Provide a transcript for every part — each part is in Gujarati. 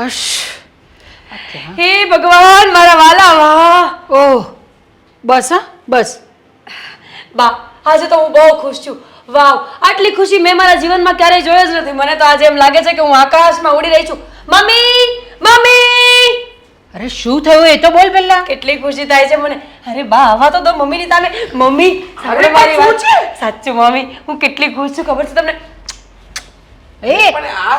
હાશ. હે ભગવાન મારા વાલા વાહ. ઓહ, બસ હા બસ. બા આજે તો હું બહુ ખુશ છું. વાવ, આટલી ખુશી મેં મારા જીવનમાં ક્યારેય જોઈ જ નથી. મને તો આજે એમ લાગે છે કે હું આકાશમાં ઉડી રહી છું. મમ્મી મમ્મી, અરે શું થયું એ તો બોલ પહેલા. કેટલી ખુશી થાય છે મને. અરે બા આવા તો દો મમ્મીની સામે. મમ્મી સાંભળો મારી વાત. સાચું મમ્મી, હું કેટલી ખુશ છું ખબર છે તમને? એ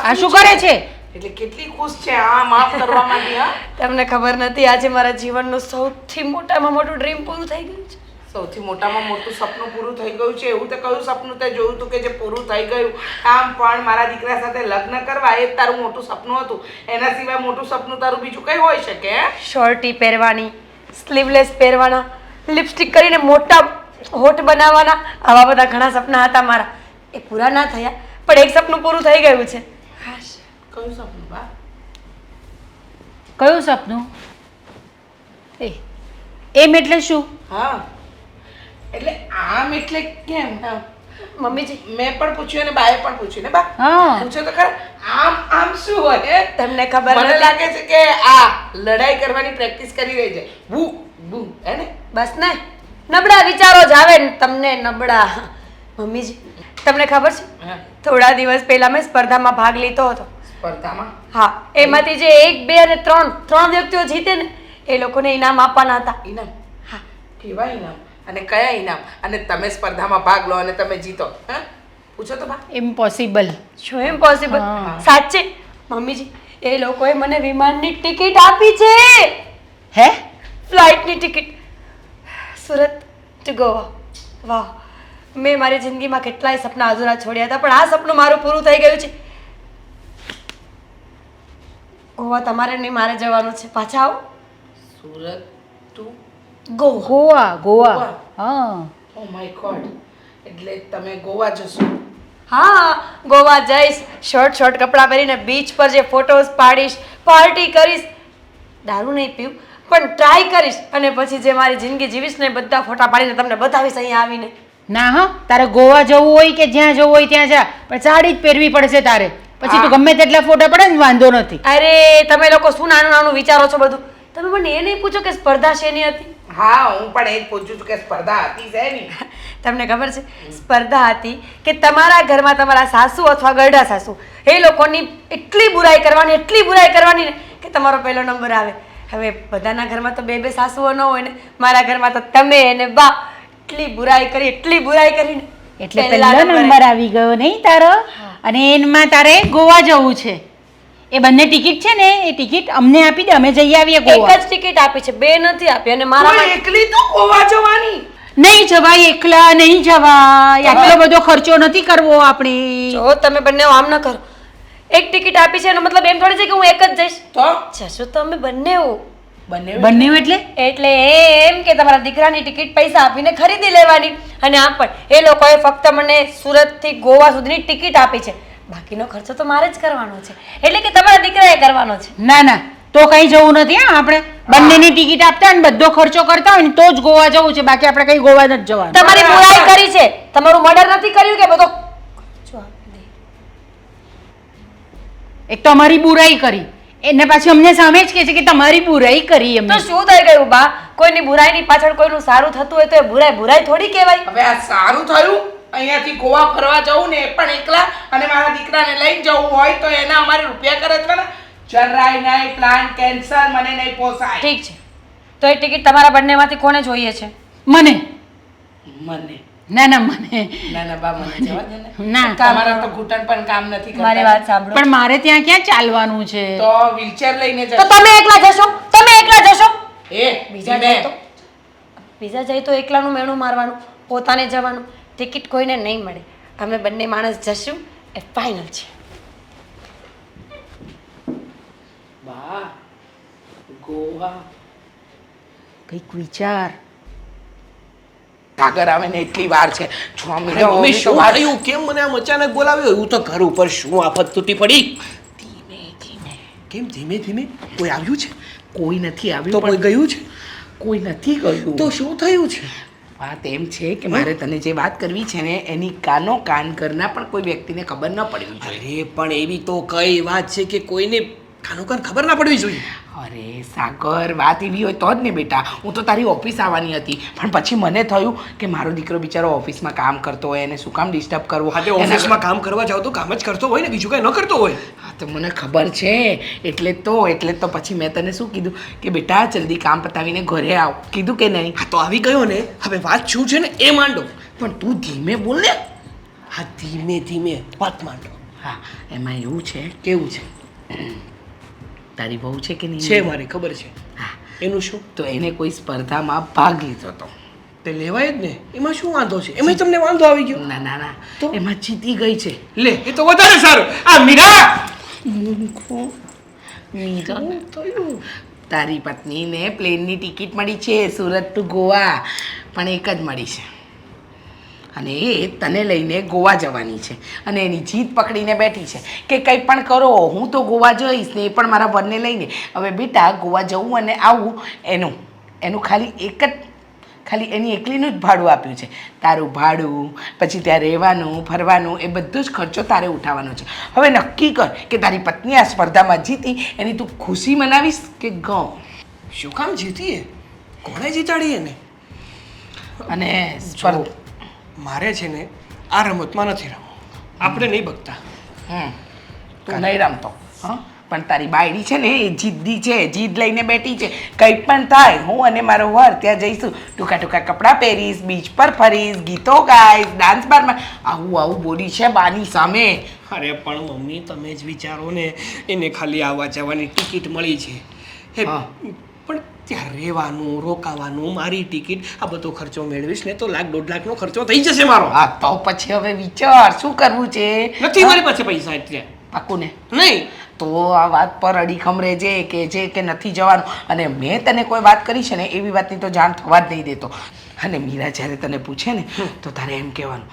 આ શું કરે છે? એટલે કેટલી ખુશ છે આ માફ કરવા માંડી. હા, તમને ખબર નથી, આજે મારા જીવનનું સૌથી મોટામાં મોટું ડ્રીમ પૂરું થઈ ગયું છે. સૌથી મોટામાં મોટું સપનું પૂરું થઈ ગયું છે. એવું તે કયું સપનું તે જોયું તું કે જે પૂરું થઈ ગયું? આમ પણ મારા દીકરા સાથે લગ્ન કરવા એ જ તારું મોટું સપનું હતું. એના સિવાય મોટું સપનું તારું બીજું કઈ હોઈ શકે? શોર્ટી પહેરવાની, સ્લીવલેસ પહેરવાના, લિપસ્ટિક કરીને મોટા હોઠ બનાવવાના, આવા બધા ઘણા સપના હતા મારા. એ પૂરા ના થયા, પણ એક સપનું પૂરું થઈ ગયું છે. કયું સપનું બા? કયું સપનું? એમ એટલે શું? હા, એટલે આમ એટલે કેમ? હા, મમ્મીજી મેં પણ પૂછ્યું અને બાએ પણ પૂછ્યું ને બા. હા. પૂછો તો ખરા, આમ આમ શું હોય? તમને ખબર મને નથી? લાગે છે કે આ લડાઈ કરવાની પ્રેક્ટિસ કરી રહી છે. બુ બુ હે ને? બસ ને, નબળા વિચારો જ આવે ને તમને નબળા. મમ્મીજી તમને ખબર છે, હા, થોડા દિવસ પહેલા મેં સ્પર્ધામાં ભાગ લીધો હતો. સ્પર્ધામાં? હા, એમાંથી જે 1, 2 અને 3 વ્યક્તિઓ જીતે ને એ લોકોને ઇનામ આપવાના હતા. ઇનામ? હા. કેવા ઇનામ અને કયા ઇનામ? અને તમે સ્પર્ધામાં ભાગ લો અને તમે જીતો? હા, પૂછો તો બા. ઇમ્પોસિબલ. શું ઇમ્પોસિબલ? હા. સાચે મમ્મીજી, એ લોકોએ મને વિમાનની ટિકિટ આપી છે. હે? ફ્લાઇટની ટિકિટ, સુરત ટુ ગોવા. વાહ, મેં મારી જિંદગીમાં કેટલાય સપના અધૂરા છોડ્યા હતા, પણ આ સપનું મારું પૂરું થઈ ગયું છે. ગોવા તમારે નહીં, મારે જવાનું છે. પાછા આવો. સુરત ટુ ગોવા. ગોવા. ગોવા. ગોવા. હા. ઓ માય ગોડ, એટલે તમે ગોવા જશો? હા, ગોવા જઈશ. શોર્ટ કપડાં પહેરીને બીચ પર જે ફોટોસ પાડીશ, પાર્ટી કરીશ. દારૂ નહીં પીવું, પણ ટ્રાય કરીશ. અને પછી જે મારી જિંદગી જીવીશ ને બધા ફોટા પાડીને તમને બતાવીશ અહીંયા આવીને. ના હા, તારે ગોવા જવું હોય કે જ્યાં જવું હોય ત્યાં જા, પણ સાડી જ પહેરવી પડશે તારે. પછી તું ગમે તેટલા ફોટા પડે ને વાંધો નથી. અરે તમે લોકો શું નાનું નાનું વિચારો છો બધું. તમે મને એ નહીં પૂછો કે સ્પર્ધા શેની હતી. હા, હું પણ એ જ પૂછું છું કે સ્પર્ધા હતી છે ની? તમને ખબર છે, સ્પર્ધા હતી કે તમારા ઘરમાં તમારા સાસુ અથવા ગરડા સાસુ એ લોકોની એટલી બુરાઈ કરવાની ને કે તમારો પહેલો નંબર આવે. હવે બધાના ઘરમાં તો 2 સાસુઓ ન હોય ને, મારા ઘરમાં તો તમે અને બા એટલી બુરાઈ કરીને એટલે પહેલા પહેલો નંબરે. નંબર આવી ગયો નહીં તારો? અને એમાં તારે ગોવા જવું છે. એ બંને ટિકિટ છે ને, એ ટિકિટ અમને આપી દે, અમે જઈ આવીએ એક ગોવા. જ ટિકિટ આપી છે, 2 નથી આપી. અને મારા તું એકલી તો ગોવા જવાની? નહીં જવાય એકલા, નહીં જવાય. આટલો બધો ખર્ચો નથી કરવો આપણે. જો તમે બંને આમ ન કરો. એક ટિકિટ આપી છે એનો મતલબ એમ થોડી છે કે હું એક જ જઈશ. તો જશો તો અમે બંને. બંને એટલે એટલે એમ કે તમારા દીકરાની ટિકિટ પૈસા આપીને ખરીદી લેવાની. અને આમ પણ એ લોકોએ ફક્ત મને સુરતથી ગોવા સુધીની ટિકિટ આપી છે, બાકીનો ખર્ચો તો મારે જ કરવાનો છે. એટલે કે તમારા દીકરાએ કરવાનો છે. ના ના, તો કઈ જવું નથી. હા, આપણે બંનેની ટિકિટ આપતા હોય ને બધો ખર્ચો કરતા હોય ને તો જ ગોવા જવું છે, બાકી આપણે કઈ ગોવા નથી જવાનું. તમારી બુરાઈ કરી છે, તમારું મર્ડર નથી કર્યું કે બધો ખર્ચો આપી દે. એક તો અમારી બુરાઈ કરી, એને પાછી અમને સામે જ કહે છે કે તમારી બુરાઈ કરી અમે. તો શું થઈ ગયું બા? કોઈની બુરાઈની પાછળ કોઈનું સારું થતું હોય તો એ બુરાઈ થોડી કહેવાય. હવે આ સારું થયું. અહીંયાથી ગોવા ફરવા જવું ને એ પણ એકલા, અને મારા દીકરાને લઈને જવું હોય તો એના અમારે રૂપિયા ખર્ચવાના. જરાય નહીં, પ્લાન કેન્સલ, મને નહીં પોસાય. ઠીક છે, તો એ ટિકિટ તમારા બંનેમાંથી કોને જોઈએ છે? મને મને ના ના મને ના ના બા, મને જવા દે ને. ના, તમારા તો ઘૂંટણ પણ કામ નથી કરતા. મારી વાત સાંભળો. પણ મારે ત્યાં ક્યાં ચાલવાનું છે? તો વ્હીલચેર લઈને તો જશો? તમે એકલા જશો. એ બીજા જાય તો એકલાનું મેણું મારવાનું, પોતાને જવાનું. ટિકિટ કોઈને નહીં મળે. અમે બંને માણસ જશું, એ ફાઇનલ છે. બા, ગોવા કઈક વિચાર. સાગર આવે ને એટલી વાર છે. મમ્મી શું થયું? કેમ મને આમ અચાનક બોલાવ્યો? એવું તો ઘર ઉપર શું આફત તૂટી પડી? ધીમે ધીમે. કેમ ધીમે ધીમે? કોઈ આવ્યું છે? કોઈ નથી તો આવ્યું. કોઈ ગયું છે? કોઈ નથી ગયું. તો શું થયું છે? વાત એમ છે કે મારે તને જે વાત કરવી છે ને એની કાનો કાન કરના પણ કોઈ વ્યક્તિને ખબર ન પડવી જોઈએ. અરે પણ એવી તો કઈ વાત છે કે કોઈને કાનો કાન ખબર ના પડવી જોઈએ. અરે સાગર, વાત એવી હોય તો જ ને બેટા. હું તો તારી ઓફિસ આવવાની હતી, પણ પછી મને થયું કે મારો દીકરો બિચારો ઓફિસમાં કામ કરતો હોય, એને શું કામ ડિસ્ટર્બ કરવો. હા, તે ઓફિસમાં કામ કરવા જાવ તો કામ જ કરતો હોય ને, બીજું કઈ ન કરતો હોય. હા તો મને ખબર છે, એટલે તો પછી મેં તને શું કીધું કે બેટા જલ્દી કામ પતાવીને ઘરે આવ, કીધું કે નહીં? હા તો આવી ગયો ને, હવે વાત શું છે ને એ માંડો. પણ તું ધીમે બોલ ને. હા, ધીમે ધીમે વાત માંડો. હા, એમાં એવું છે, કેવું છે, તારી બહુ છે કે નહીં? છે, મારી ખબર છે. હા, એનું શું? તો એને કોઈ સ્પર્ધામાં ભાગ લીધો હતો. તે લેવાય જ ને, એમાં શું વાંધો છે? એમાં તમને વાંધો આવી ગયો? ના ના ના, તો? એમાં જીતી ગઈ છે. લે, એ તો વધારે સારું. આ મીરા મીરા, શું થયું? તારી પત્નીને પ્લેનની ટિકિટ મળી છે સુરત ટુ ગોવા, પણ એક જ મળી છે, અને એ તને લઈને ગોવા જવાની છે. અને એની જીદ પકડીને બેઠી છે કે કંઈ પણ કરો, હું તો ગોવા જઈશ ને, એ પણ મારા વરને લઈને. હવે બેટા ગોવા જવું અને આવવું એનું ખાલી એની એકલીનું જ ભાડું આપ્યું છે. તારું ભાડું, પછી ત્યાં રહેવાનું ફરવાનું, એ બધો જ ખર્ચો તારે ઉઠાવવાનો છે. હવે નક્કી કર કે તારી પત્ની આ સ્પર્ધામાં જીતી એની તું ખુશી મનાવીશ કે ગમ? શું કામ જીતીએ? કોણે જીતાડી એને? અને જો, મારે છે ને આ રમતમાં નથી રમવું. આપણે નહીં બગતા. તું નહીં રમતો, હા? પણ તારી બાયડી છે ને એ જીદ્દી છે, જીદ લઈને બેઠી છે. કંઈ પણ થાય, હું અને મારો વર ત્યાં જઈશું, ટૂંકા ટૂંકા કપડાં પહેરીશ, બીચ પર ફરીશ, ગીતો ગાઈશ, ડાન્સ બારમાં. આવું બોલી છે બાની સામે. અરે પણ મમ્મી, તમે જ વિચારો ને, એને ખાલી આવવા જવાની ટિકિટ મળી છે. હા. પણ ત્યાં રહેવાનું, રોકાવાનું, મારી ટિકિટ, આ બધો ખર્ચો મેળવીશ ને તો 1.5 લાખનો ખર્ચો થઈ જશે મારો. હા તો પછી હવે વિચાર શું કરવું છે. નથી મારી પાસે પૈસા એટલે. પાકું ને? નહીં. તો આ વાત પર અડીખમ રહેજે કે નથી જવાનું. અને મેં તને કોઈ વાત કરી છે ને એવી વાતની તો જાણ થવા જ નહીં દેતો. અને મીરા જ્યારે તને પૂછે ને તો તારે એમ કહેવાનું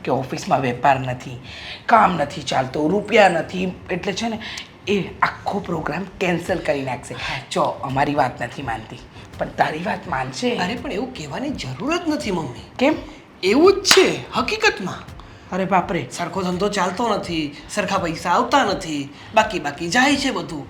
કે ઓફિસમાં વેપાર નથી, કામ નથી ચાલતું, રૂપિયા નથી, એટલે છે ને એ આખો પ્રોગ્રામ કેન્સલ કરી નાખશે. જો અમારી વાત નથી માનતી, પણ તારી વાત માનશે. અરે પણ એવું કહેવાની જરૂર જ નથી મમ્મી. કેમ? એવું જ છે હકીકતમાં. અરે બાપરે, સરખો ધંધો ચાલતો નથી, સરખા પૈસા આવતા નથી, બાકી જાય છે બધું.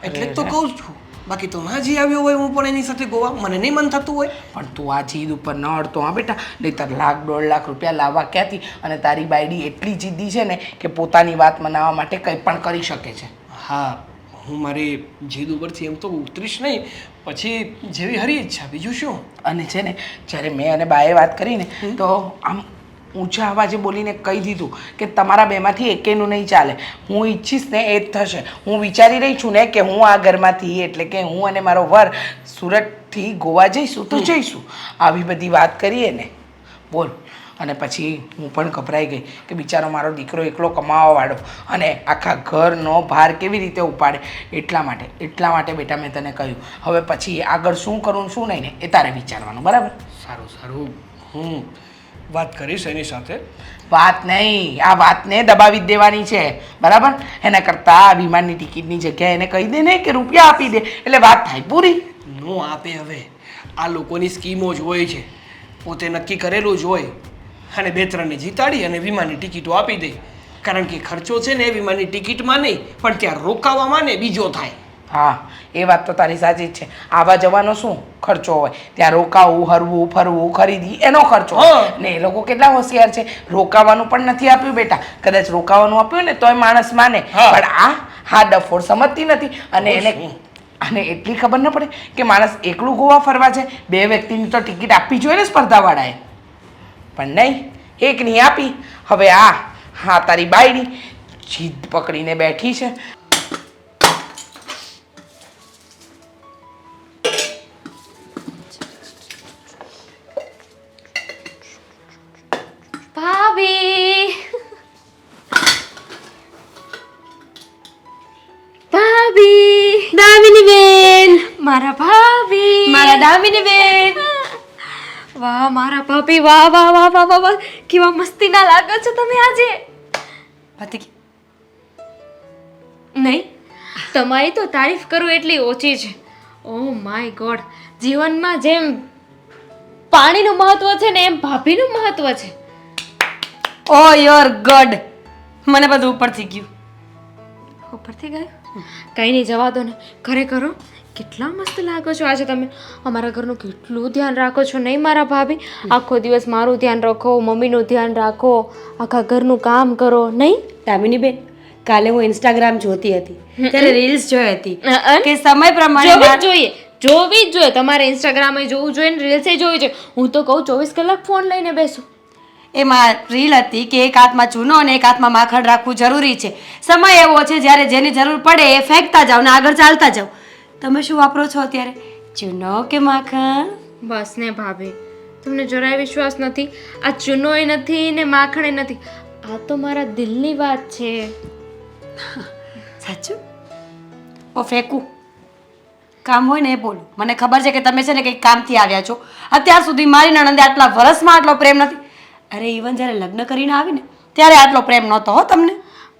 એટલે જ તો કહું છું. બાકી તો ના જી આવ્યો હોય હું પણ એની સાથે ગોવા, મને નહીં મન થતું હોય. પણ તું આ જીદ ઉપર ન અડતો હા બેટા, નહીંતર 1.5 લાખ રૂપિયા લાવવા ક્યાંથી? અને તારી બાયડી એટલી જીદ્દી છે ને કે પોતાની વાત મનાવવા માટે કંઈ પણ કરી શકે છે. હા, હું મારી જીદ ઉપરથી એમ તો ઉતરીશ નહીં, પછી જેવી હરી ઈચ્છા, બીજું શું. અને છે ને જ્યારે મેં અને બાએ વાત કરીને તો આમ ઊંચા અવાજે બોલીને કહી દીધું કે તમારા બેમાંથી એકેયનું નહીં ચાલે. હું ઈચ્છીશ ને એ જ થશે. હું વિચારી રહી છું ને કે હું આ ઘરમાંથી, એટલે કે હું અને મારો વર સુરતથી ગોવા જઈશું તો જઈશું. આવી બધી વાત કરીએ ને, બોલ. અને પછી હું પણ ગભરાઈ ગઈ કે બિચારો મારો દીકરો એકલો કમાવાવાળો અને આખા ઘરનો ભાર કેવી રીતે ઉપાડે. એટલા માટે બેટા મેં તને કહ્યું હવે પછી આગળ શું કરું શું નહીં ને એ તારે વિચારવાનું, બરાબર? સારું, હું વાત કરીશ એની સાથે. વાત નહીં, આ વાતને દબાવી જ દેવાની છે, બરાબર? એના કરતાં આ વિમાનની ટિકિટની જગ્યાએ એને કહી દે ને કે રૂપિયા આપી દે, એટલે વાત થાય પૂરી. નો આપે. હવે આ લોકોની સ્કીમો જ હોય છે, પોતે નક્કી કરેલું જ હોય, અને 2-3ને જીતાડી અને વિમાનની ટિકિટો આપી દે. કારણ કે ખર્ચો છે ને વિમાનની ટિકિટમાં નહીં, પણ ત્યાં રોકાવામાં ને બીજો થાય. હા, એ વાત તો તારી સાચી જ છે. આવા જવાનો શું ખર્ચો હોય? ત્યાં રોકાવું, હરવું ફરવું, ખરીદી, એનો ખર્ચો હોય. ને એ લોકો કેટલા હોશિયાર છે, રોકાવાનું પણ નથી આપ્યું બેટા. કદાચ રોકાવાનું આપ્યું ને તોય માણસ માને, પણ આ ડફોડ સમજતી નથી. અને એટલી ખબર ન પડે કે માણસ એકલું ગોવા ફરવા છે, 2 વ્યક્તિની તો ટિકિટ આપવી જોઈએ ને સ્પર્ધાવાળાએ. પણ નહીં, એકની આપી. હવે હા તારી બાયડી જીદ પકડીને બેઠી છે. ભાભી દામિની બેન, મારા ભાભી, મારા દામિની બેન. વાહ મારા ભાભી, વાહ વાહ વાહ વાહ વાહ વાહ, કેવા મસ્તીના લાગો છો તમે આજે. નહીં, તમારી તો તારીફ કરું એટલી ઓછી છે. ઓ માય ગોડ, જીવનમાં જેમ પાણીનું મહત્વ છે ને એમ ભાભીનું મહત્વ છે. ઓ યોર ગોડ, મને બધું ઉપરથી ગયું. ઉપરથી ગયો કંઈ નહીં, જવા દો ને. ખરેખર હો, કેટલા મસ્ત લાગો છો આજે તમે. અમારા ઘરનું કેટલું ધ્યાન રાખો છો નહીં મારા ભાભી? આખો દિવસ મારું ધ્યાન રાખો, મમ્મીનું ધ્યાન રાખો, આખા ઘરનું કામ કરો નહીં? દામિની બેન, કાલે હું ઇન્સ્ટાગ્રામ જોતી હતી ત્યારે રીલ્સ જોઈ હતી અન? કે સમય પ્રમાણે જોવી જ જોઈએ. તમારે ઇન્સ્ટાગ્રામે જોવું જોઈએ ને રીલ્સે જોવી જોઈએ. હું તો કહું 24 કલાક ફોન લઈને બેસો. એમાં રીલ હતી કે એક હાથમાં ચૂનો અને એક હાથમાં માખણ રાખવું જરૂરી છે. સમય એવો છે જ્યારે જેની જરૂર પડે એ ફેંકતા જાઓ ને આગળ ચાલતા જાઓ. તમે શું વાપરો છો અત્યારે, ચૂનો કે માખણ? બસ ને ભાભી, તમને જરાય વિશ્વાસ નથી. આ ચૂનોય નથી ને માખણે નથી. આ તો મારા દિલની વાત છે. સાચું? ઓ ફેંકું કામ હોય ને એ બોલો. મને ખબર છે કે તમે છે ને કંઈક કામથી આવ્યા છો. અત્યાર સુધી મારી નણંદે આટલા વર્ષમાં આટલો પ્રેમ નથી. અરે ઇવન જ્યારે લગ્ન કરીને આવી ને ત્યારે આટલો પ્રેમ નહોતો હો તમને.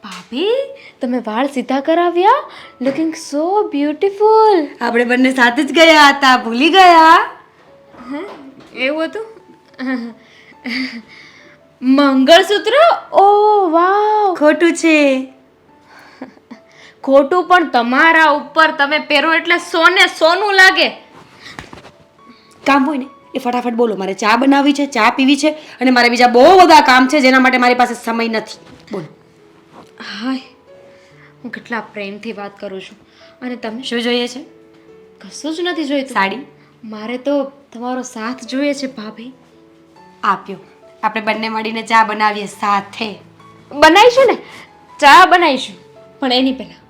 ભાભી, તમે વાળ સીધા કરાવ્યા, લુકિંગ સો બ્યુટીફુલ. આપણે બંને સાથે જ ગયા હતા, ભૂલી ગયા? એવું હતું? મંગળસૂત્ર? ઓ વાવ! ખોટું છે. ખોટું પણ તમારા ઉપર તમે પહેરો એટલે સોનું લાગે. કામ હોય ને એ ફટાફટ બોલો. મારે ચા બનાવવી છે, ચા પીવી છે અને મારે બીજા બહુ બધા કામ છે જેના માટે મારી પાસે સમય નથી. બોલો. હાય, હું કેટલા પ્રેમથી વાત કરું છું અને તમે શું જોઈએ છે? કશું જ નથી જોઈતું. સાડી મારે તો તમારો સાથ જોઈએ છે ભાભી. આપ્યો. આપણે બંને મળીને ચા બનાવીએ સાથે. બનાવીશું ને, ચા બનાવીશું. પણ એની પહેલા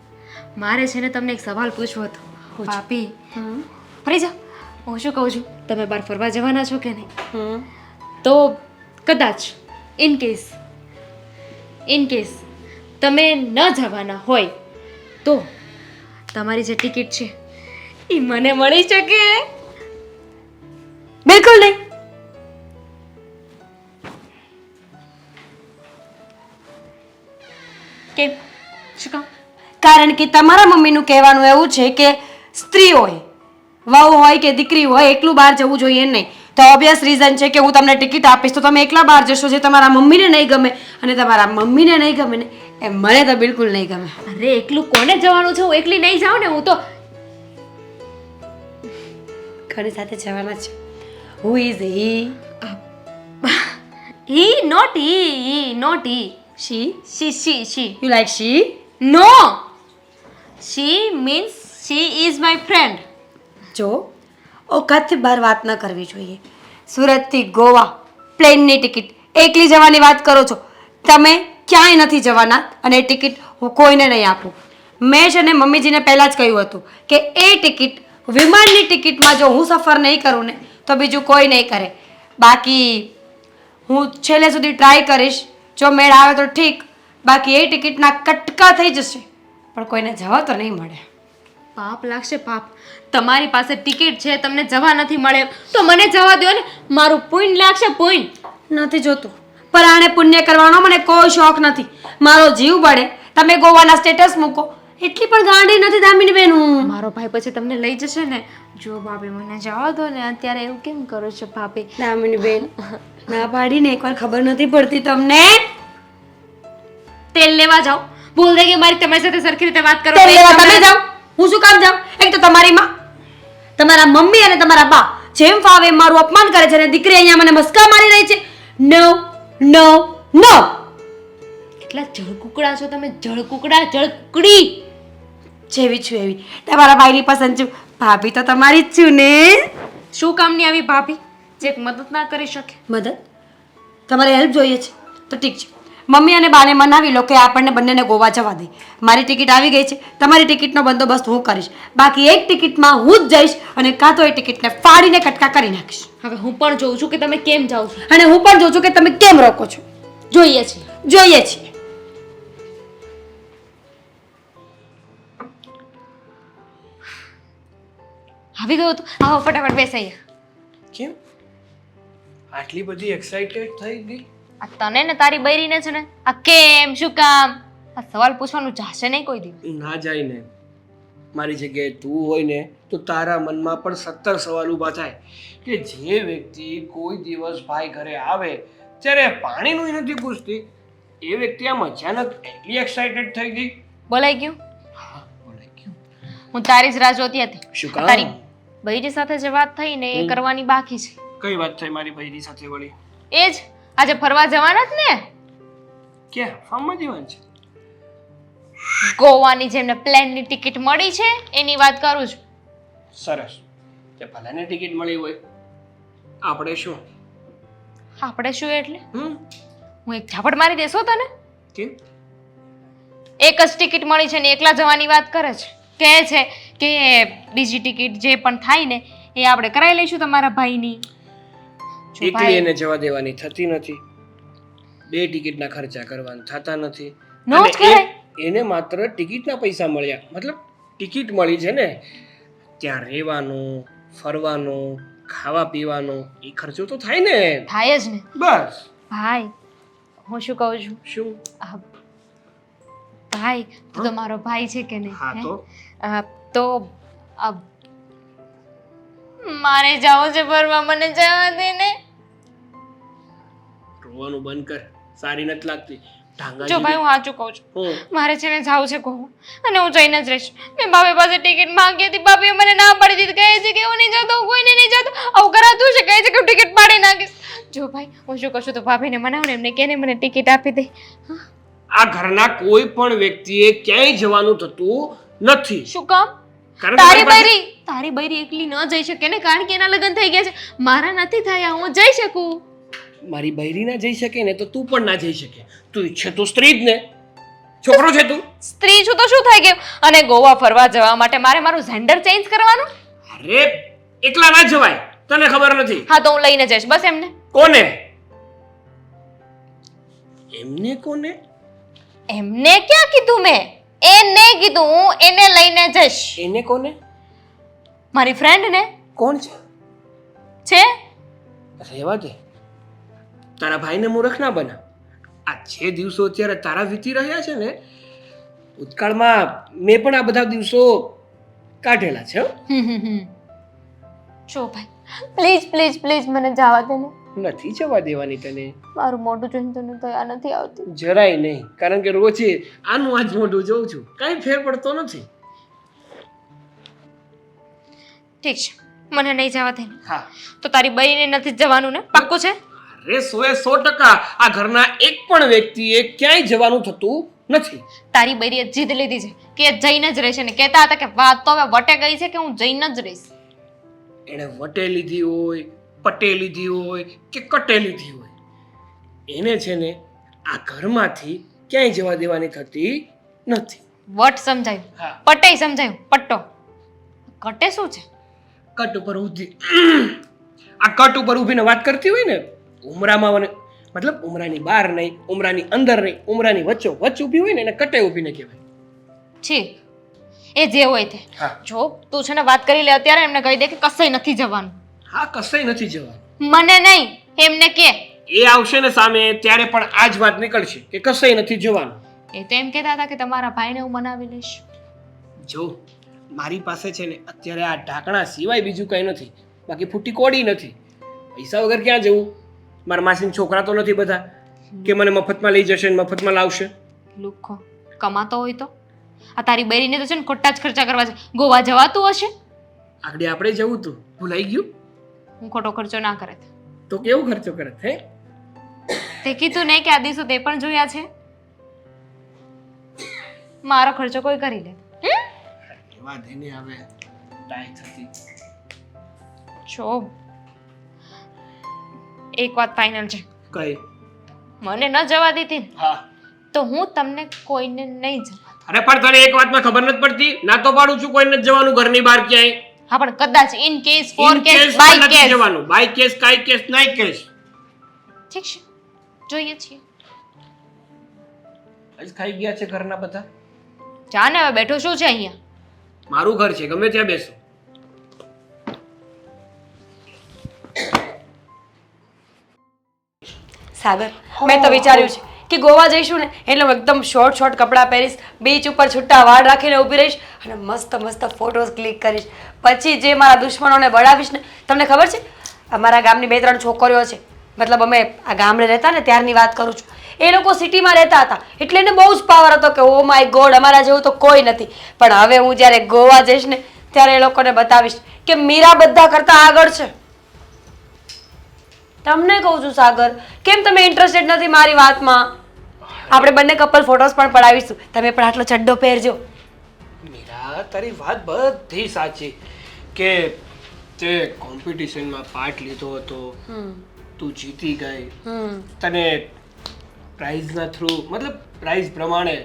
મારે છે ને તમને એક સવાલ પૂછવો હતો. ભાભી, ફરી જાઓ. હું શું કહું છું, તમે બહાર ફરવા જવાના છો કે નહીં? તો કદાચ ઇન કેસ તમે ન જવાના હોય તો તમારી જે ટિકિટ છે એ મને મળી શકે? બિલકુલ નહીં. કેમ? શું કામ? કારણ કે તમારા મમ્મીનું કહેવાનું એવું છે કે સ્ત્રી હોય, વહુ હોય કે દીકરી હોય, એકલું બહાર જવું જોઈએ નહીં. તો ઓબ્વિયસ રીઝન છે કે હું તમને ટિકિટ આપીશ તો તમે એકલા બહાર જશો, જે તમારા મમ્મીને નહીં ગમે. અને તમારા મમ્મીને નહીં ગમે ને એ મને તો બિલકુલ નહીં ગમે. અરે એકલું કોને જવાનું છે? હું એકલી નહીં જાઉં ને. હું તો ઘણી સાથે જવાના છે. Who is he? not he. She. You like she? No. She means she is my friend. જો ઓકાતથી બહાર વાત ન કરવી જોઈએ. સુરતથી ગોવા પ્લેનની ટિકિટ એકલી જવાની વાત કરો છો. તમે ક્યાંય નથી જવાના અને એ ટિકિટ હું કોઈને નહીં આપું. મેં છે ને મમ્મીજીને પહેલાં જ કહ્યું હતું કે એ ટિકિટ વિમાનની ટિકિટમાં જો હું સફર નહીં કરું ને તો બીજું કોઈ નહીં કરે. બાકી હું છેલ્લે સુધી ટ્રાય કરીશ. જો મેળ આવે તો ઠીક, બાકી એ ટિકિટના કટકા થઈ જશે પણ કોઈને જવા તો નહીં મળે. પાપ લાગશે, પાપ. તમારી પાસે ટિકિટ છે, તમને જવા નથી મળે તો મને જવા દો ને. મારું પુણ્ય લાગશે, પુણ્ય. નથી જોતું. પણ આને પુણ્ય કરવાનો મને કોઈ શોખ નથી. મારો જીવ બળે તમે ગોવાના સ્ટેટસ મૂકો એટલી પણ ગાંડી નથી દામિની બેન હું. મારો ભાઈ પછી તમને લઈ જશે ને. જો ભાભી મને જવા દો ને. અત્યારે એવું કેમ કરો છો ભાભી? દામિની બેન ના પાડીને એકવાર ખબર નથી પડતી તમને? તેલ લેવા જાઓ. ભૂલ થઈ ગઈ મારી તમારી સાથે સરખી રીતે વાત કરો. તેલ લેવા તમે જાઓ, હું શું કામ જાઉં? એક તો તમારી માં, તમારા મમ્મી અને તમારા બા જેમ ફાવે એમ મારું અપમાન કરે છે અને દીકરી અહીંયા મને મસ્કા મારી રહી છે. નો નો નો. કેટલા જળકુકડા છો તમે, જળકુકડી. જેવી છું એવી તમારા ભાઈની પસંદ છું. ભાભી તો તમારી જ છું ને. શું કામની આવી ભાભી જે એક મદદ ના કરી શકે? મદદ? તમારે હેલ્પ જોઈએ છે તો ઠીક છે. મમ્મી અને બાને મનાવી લો કે આપણને બંનેને ગોવા જવા દે. મારી ટિકિટ આવી ગઈ છે, તમારી ટિકિટનો બંદોબસ્ત હું કરીશ. બાકી એક ટિકિટમાં હું જ જઈશ અને કાં તો એ ટિકિટને ફાડીને કટકા કરી નાખીશ. હવે હું પણ જોઉં છું કે તમે કેમ જાઓ છો. અને હું પણ જોઉં છું કે તમે કેમ રોકો છો. જોઈએ છીએ. જોઈએ છીએ. આવી ગયો તો આવો ફટાફટ બેસાઈએ. કેમ આટલી બધી એક્સાઇટેડ થઈ ગઈ? આ તને ને તારી બૈરીને છે ને આ કેમ, શું કામ, આ સવાલ પૂછવાનું જાશે નહીં કોઈ દિવસ. ના જાય ને. મારી જગ્યાએ તું હોય ને તો તારા મનમાં પણ 17 સવાલ ઊભા થાય કે જે વ્યક્તિ કોઈ દિવસ ભાઈ ઘરે આવે ત્યારે પાણીનું નથી પૂછતી, એ વ્યક્તિ આમ અચાનક એટલી એક્સાઇટેડ થઈ ગઈ. બોલાઈ ગયું? હું તારી જ રાહ જોતી હતી. શું કામ? તારી બૈરી સાથે જે વાત થઈ ને એ કરવાની બાકી છે. કઈ વાત થઈ મારી બૈરી સાથે વળી? એ જ આજે ફરવા જવાના જ ને, ક્યાં ફાર્મમાં જવાનું છે? ગોવાની જેમને પ્લેનની ટિકિટ મળી છે એની વાત કરું છું. સરસ. તે ભલાને ટિકિટ મળી હોય, આપણે શું? આપણે શું એટલે હમ હું એક ઝાપટ મારી દેશો તને? કેમ? એક જ ટિકિટ મળી છે ને એકલા જવાની વાત કરે છે. કહે છે કે બીજી ટિકિટ જે પણ થાય ને એ આપણે કરાવી લઈશું તમારા ભાઈની. જો એકલી ભાઈ એને જવા દેવાની થતી નથી, 2 ટિકિટના ખર્ચા કરવાના થતા નથી. નો જ અને કરાય. એને માત્ર ટિકિટના પૈસા મળ્યા, મતલબ ટિકિટ મળી છે ને, ત્યાં રહેવાનું, ફરવાનું, ખાવા પીવાનો એ ખર્ચો તો થાય ને. થાય જ ને બસ. ભાઈ. હું શું કહું છું, શું? આ ભાઈ તું તો મારો ભાઈ છે કે નહીં? હા હે? તો તો આ મારે જાવું છે ફરવા, મને જવા દે ને. રોવાનું બંધ કર, સારી નથી લાગતી. ઢાંગા જો ભાઈ હું સાચું કહું છું, હું મારે છે ને જાવું છે કહું અને હું જઈને જ રહીશ. મેં ભાભી પાસે ટિકિટ માંગી હતી, ભાભીએ મને ના પાડી દીધી. કહે છે કે હું નહીં જતો, હું કોઈને નહીં જતો. આવું કરાતું છે, કહે છે કે હું ટિકિટ પાડી નાખીશ. જો ભાઈ હું શું કહું છું, તો ભાભીને મનાવ ને, એમને કેને મને ટિકિટ આપી દે. આ ઘરના કોઈ પણ વ્યક્તિએ ક્યાંય જવાનું થતું નથી. શું કામ? કારણ કે તારી મારી પાસે- તારી બૈરી એકલી ન જઈ શકે ને, કારણ કે એના લગ્ન થઈ ગયા છે. મારા નથી થયા, હું જઈ શકું. મારી બૈરી ના જઈ શકે ને તો તું પણ ના જઈ શકે. તું ઈચ્છે તો સ્ત્રી જ ને, છોકરો છે તું. સ્ત્રી છું તો શું થઈ ગયું? અને ગોવા ફરવા જવા માટે મારે મારું જેન્ડર ચેન્જ કરવાનું? અરે એકલા ના જવાય, તને ખબર નથી. હા તો હું લઈને જઈશ બસ એમને. કોને? એમને કોને? એમને ક્યાં કીધું મેં? એને કીધું, હું એને લઈને જઈશ. એને કોને? મારી ફ્રેન્ડ ને કોણ છે? છે. રહેવા દે, તારા ભાઈને મૂર્ખ ના બના. આ જે દિવસો અત્યારે તારા વીતી રહ્યા છે ને, ભૂતકાળમાં મેં પણ આ બધા દિવસો કાઢેલા છે હો. જો ભાઈ પ્લીઝ પ્લીઝ પ્લીઝ મને જવા દે ને. નથી જવા દેવાની તને, મારું મોઢું જોઈને તને દયા નથી આવતી. જરાય નહીં. કારણ કે રોજે આનું આજ મોઢું જોઉં છું, કાંઈ ફેર પડતો નથી. ઠીક છે, મને નહીં જવા દે ને. હા, તો તારી બહેને નથી જ જવાનું ને? પાક્કું છે? અરે 100% આ ઘરના એક પણ વ્યક્તિએ ક્યાંય જવાનું થતું નથી. તારી બૈરીએ જીદ લીધી છે કે એ જઈને જ રહેશે ને કહેતા હતા કે વાત તો હવે વટે ગઈ છે કે હું જઈને જ રહીશ. એણે વટે લીધી હોય, પટે લીધી હોય કે કટે લીધી હોય, એને છે ને આ ઘરમાંથી ક્યાંય જવા દેવાની થતી નથી. વટ સમજાયું, હા. પટે સમજાયું, પટ્ટો. કટે શું છે? કટ ઉપર ઊભી આ કટ ઉપર ઊભીને વાત કરતી હોય ને, ઉમરામાં મતલબ ઉમરાની બહાર નહીં, ઉમરાની અંદર નહીં, ઉમરાની વચ્ચે ઊભી હોય ને એને કટે ઊભીને કહેવાય. ઠીક, એ જે હોય તે. હા. જો તું છે ને વાત કરી લે અત્યારે, એમને કહી દે કે કશે નથી જવાનું. હા, કશાય નથી જવાનું. મને નહીં, એમને કે. એ આવશે ને સામે ત્યારે પણ આ જ વાત નીકળશે કે કશાય નથી જવાનું. એ તો એમ કહેતા હતા કે તમારા ભાઈને હું મનાવી લઈશ. જો મારી પાસે છે ને અત્યારે આ ઢાંકણા સિવાય બીજું કંઈ નથી, બાકી ફૂટી કોડી નથી. પૈસા વગર ક્યાં જવું? મારા માસીના છોકરા તો નથી બધા કે મને મફતમાં લઈ જશે ને મફતમાં લાવશે. લુખો કમાતો હોય તો આ તારી બૈરીને તો છે ને ખોટા જ ખર્ચા કરવા છે. ગોવા જવાતું હશે? આગળ આપણે જવું તું, ભૂલાઈ ગયું? હું ખોટો ખર્ચો ના કરે. તો કેવો ખર્ચો કરે હે? તે કીધું નહીં કે આ દિવસો તે પણ જોયા છે. મારો ખર્ચો કોઈ કરી લે. એવા ધીને હવે ટાઈ થતી. જો એક વાત ફાઇનલ છે, કઈ? મને ન જવા દીધી ને, હા. તો હું તમને કોઈને નહીં જવા. અરે પણ તને એક વાતમાં ખબર નથી પડતી? ના તો પાડું છું કોઈને નથી જવાનું ઘરની બહાર ક્યાંય. હા પણ કદાચ in case for In case case પણ બાય નથી કેસ. જવાનું. બાય કેસ, કાઈ કેસ, નાઈ કેસ. ઠીક છે, જોઈએ છીએ. આજ ખાઈ ગયા છે ઘરના બધા. જા ને, હવે બેઠો શું છે અહીંયા? મારું ઘર છે, ગમે ત્યાં બેસો. સાગર, મેં તો વિચાર્યું છે કે ગોવા જઈશું ને એટલે હું એકદમ શોર્ટ શોર્ટ કપડાં પહેરીશ, બીચ ઉપર છૂટા વાળ રાખીને ઊભી રહીશ અને મસ્ત મસ્ત ફોટોઝ ક્લિક કરીશ. પછી જે મારા દુશ્મનોને બળાવીશ ને, તમને ખબર છે અમારા ગામની 2-3 છોકરીઓ છે, મતલબ અમે આ ગામડે રહેતા ને ત્યારની વાત કરું છું, એ લોકો સિટીમાં રહેતા હતા એટલે એને બહુ જ પાવર હતો કે ઓ માય ગોડ અમારા જેવું તો કોઈ નથી. પણ હવે હું જ્યારે ગોવા જઈશ ને ત્યારે એ લોકોને બતાવીશ કે મીરા બધા કરતા આગળ છે. તમને કહું છું સાગર, કેમ તમે ઇન્ટરેસ્ટેડ નથી મારી વાતમાં? આપણે બંને કપલ ફોટોસ પણ પડાવીશું, તમે પણ આટલો ચડ્ડો પહેરજો. મીરા તારી વાત બધી સાચી કે તે કોમ્પિટિશનમાં પાર્ટ લીધો હતો, તું જીતી ગઈ, તને પ્રાઇઝના થ્રુ મતલબ પ્રાઇઝ પ્રમાણે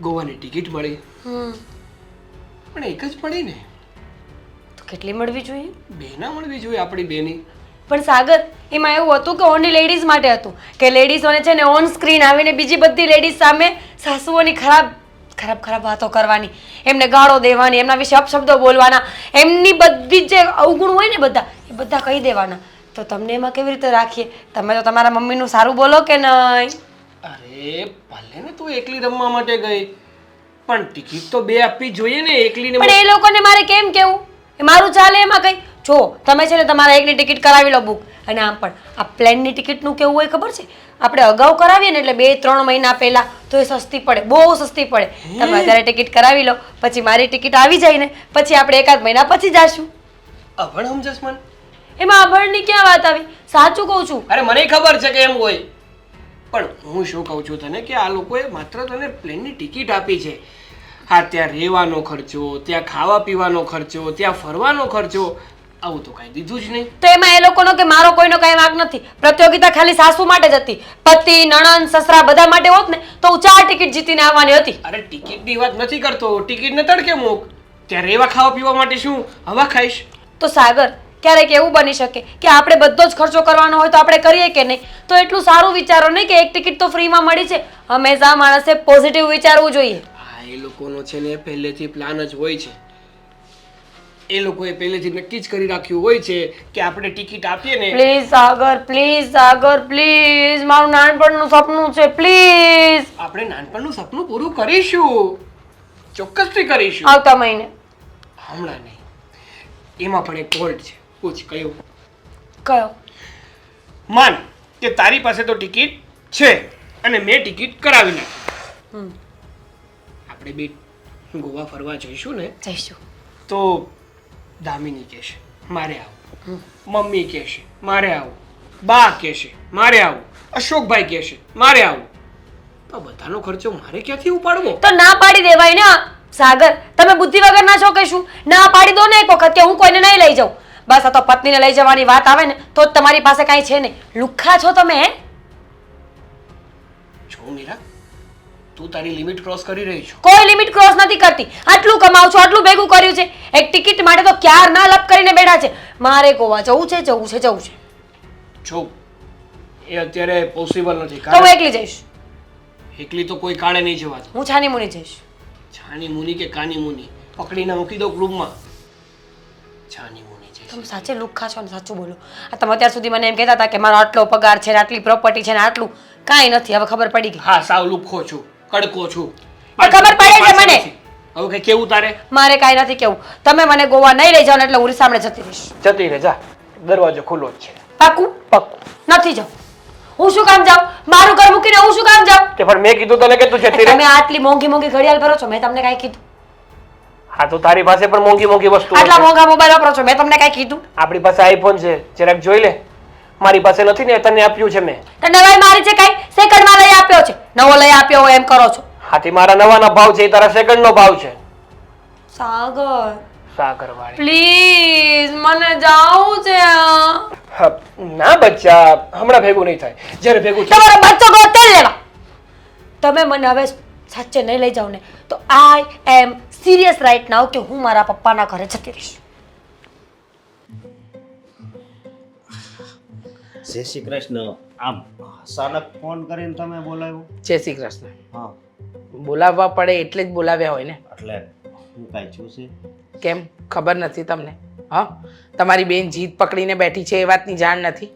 ગોવાની ટિકિટ મળી, પણ એક જ મળી ને, તો કેટલી મળવી જોઈએ? બે ના મળવી જોઈએ આપણી બેની. પણ સાગર, એમાં એવું હતું કે ઓનલી લેડીઝ માટે હતું કે લેડીઝોને છે ને ઓન સ્ક્રીન આવીને બીજી બધી લેડીઝ સામે સાસુઓની ખરાબ વાતો કરવાની, એમને ગાળો દેવાની, એમના વિશે અપશબ્દો બોલવાના, એમની બધી જે અવગુણ હોય ને બધા એ બધા કહી દેવાના. તો તમને એમાં કેવી રીતે રાખીએ? તમે તો તમારા મમ્મીનું સારું બોલો કે નહીં? અરે ભલે ને તું એકલી રમવા માટે ગઈ, પણ ટિકિટ તો બે આપવી જોઈએ ને, એકલીને. પણ એ લોકોને મારે કેમ કેવું? એ મારું ચાલે એમાં કઈ? જો તમે છે ને તમારા એકની ટિકિટ કરાવી લો બુક, અને આમ પણ આ પ્લેનની ટિકિટનું કેવું હોય ખબર છે? આપણે અગાઉ કરાવીએ ને એટલે 2-3 મહિના પહેલા તો એ સસ્તી પડે, બહુ સસ્તી પડે. તમે અત્યારે ટિકિટ કરાવી લો, પછી મારી ટિકિટ આવી જાય ને પછી આપણે એકાદ મહિના પછી જાશું. અભણ સમજસ મન? એમાં અભણની ક્યાં વાત આવી? સાચું કહું છું. અરે મને ખબર છે કે એમ હોય, પણ હું શું કહું છું તને કે આ લોકોએ માત્ર તને પ્લેનની ટિકિટ આપી છે. હા, ત્યાં રહેવાનો ખર્ચો, ત્યાં ખાવા પીવાનો ખર્ચો, ત્યાં ફરવાનો ખર્ચો, આવું તો કાંઈ દીધું જ નહીં. તો એમાં એ લોકોનો કે મારો કોઈનો કાંઈ વાંક નથી. પ્રતિયોગિતા ખાલી સાસુ માટે જ હતી. પતિ, નણંદ, સસરા બધા માટે હોત ને તો હું 4 ટિકિટ જીતીને આવવાની હતી. અરે ટિકિટની વાત નથી કરતો, ટિકિટને તડકે મૂક, ત્યાં રહેવા ખાવા પીવા માટે શું હવા ખાઈશ? તો સાગર, ક્યારેક એવું બની શકે કે આપણે બધો જ ખર્ચો કરવાનો હોય તો આપણે કરીએ કે નહીં? તો એટલું સારું વિચારો નહીં કે એક ટિકિટ તો ફ્રીમાં મળી છે. હંમેશા માણસે પોઝિટિવ વિચારવું જોઈએ. હા, એ લોકોનો છે ને પહેલેથી પ્લાન જ હોય છે. એ લોકોએ પહેલેથી નક્કી જ કરી રાખ્યું હોય છે કે આપણે ટિકિટ આપીએ ને. પ્લીઝ સાગર, પ્લીઝ, મારું નાનપણનું સપનું છે, પ્લીઝ. આપણે નાનપણનું સપનું પૂરું કરીશું, ચોક્કસથી કરીશું. આવતા મહિને. હમણાં નહીં, એમાં પણ એક ફોલ્ટ છે. પૂછ કયું? કયો? માન કે તારી પાસે તો ટિકિટ છે અને મેં ટિકિટ કરાવી નાખી, આપણે બે ગોવા ફરવા જઈશું ને, જઈશું તો દામિની કહેશે મારે આવું, મમ્મી કહેશે મારે આવું, બા કહેશે મારે આવું, અશોકભાઈ કહેશે મારે આવું, તો બધાનો ખર્ચો મારે ક્યાંથી ઉપાડવો? તો ના પાડી દેવાય ને સાગર. તમે બુદ્ધિ વગર ના છો કે શું? ના પાડી દો ને એક વખત કે હું કોઈને નહીં લઈ જાઉં. બસ આ તો પત્નીને લઈ જવાની વાત આવે ને તો જ તમારી પાસે કાંઈ છે નહીં. લુખ્ખા છો તમે, હે? જો મીરા, તું તારી લિમિટ ક્રોસ કરી રહી છો. કોઈ લિમિટ ક્રોસ નથી કરતી. આટલું કમાવ છો, આટલું ભેગું કર્યું છે, એક ટિકિટ માટે તો ક્યાર ના લપ કરીને બેઠા છે. મારે ગોવા જવું છે. જો એ અત્યારે પોસિબલ નથી. તો હું એકલી જઈશ. એકલી તો કોઈ કાળે નહીં જવાતું. હું છાની મુની જઈશ. છાની મુની કે કાની મુની પકડીને મૂકી દો ગ્રુપમાં. છાની મુની જઈશ. તમે સાચે લુખ્ખા છો ને, સાચું બોલો. આ તમે અત્યાર સુધી મને એમ કહેતા હતા કે મારો આટલો પગાર છે ને આટલી પ્રોપર્ટી છે ને આટલું, કાંઈ નથી. હવે ખબર પડી ગઈ. હા, સાવ લુખ્ખો છું, કડકો છું. ખબર પડે છે મને. હવે કઈ કેવું તારે? મારે કાંઈ નથી કેવું. તમે મને ગોવા નહીં લઈ જાઓ ને એટલે હું સામે જતી રહીશ. જતી રહે, જા, દરવાજો ખુલ્લો જ છે. પાકું? પક્કું. નથી જાઉં. હું શું કામ જાઉં? મારું ઘર મૂકીને હું શું કામ જાઉં? તે પણ મેં કીધું તને કે તું જતી રહે. તમે આટલી મોંઘી ઘડિયાળ ભરો છો, મેં તમને કાંઈ કીધું? હા, તો તારી પાસે પણ મોંઘી વસ્તુ આટલા મોંઘા મોબાઈલ વાપરો છો, મેં તમને કાંઈ કીધું? આપણી પાસે આઈફોન છે, જરાક જોઈ લે. મારી પાસે નથી ને, તને આપ્યું છે મેં. તો નવાઈ મારી છે કાંઈ? સેકન્ડમાં લઈ આપ્યો છે. નવો લઈ આપ્યો હોય એમ કરો છો. હાથી મારા નવાના ભાવ છે, એ તારા સેકન્ડનો ભાવ છે. સાગર, સાગરવાળી, પ્લીઝ, મને જાવું છે. ના બચ્ચા, હમણાં ભેગું નહીં થાય. જ્યારે ભેગું થાય તમારો બચ્ચો ગોતેલ લેવા. તમે મને હવે સાચે નહીં લઈ જાઓ ને તો આઈ એમ સિરિયસ રાઈટ નાઉ કે હું મારા પપ્પાના ઘરે જતી રહીશ. જય શ્રી કૃષ્ણ. આમ અચાનક ફોન કરીને તમે બોલાવ્યો? જય શ્રી કૃષ્ણ. હા, બોલાવવા પડે એટલે જ બોલાવ્યા હોય ને. એટલે હું કાંઈ છું છે? કેમ, ખબર નથી તમને? હા, તમારી બેન જીત પકડીને બેઠી છે એ વાતની જાણ નથી?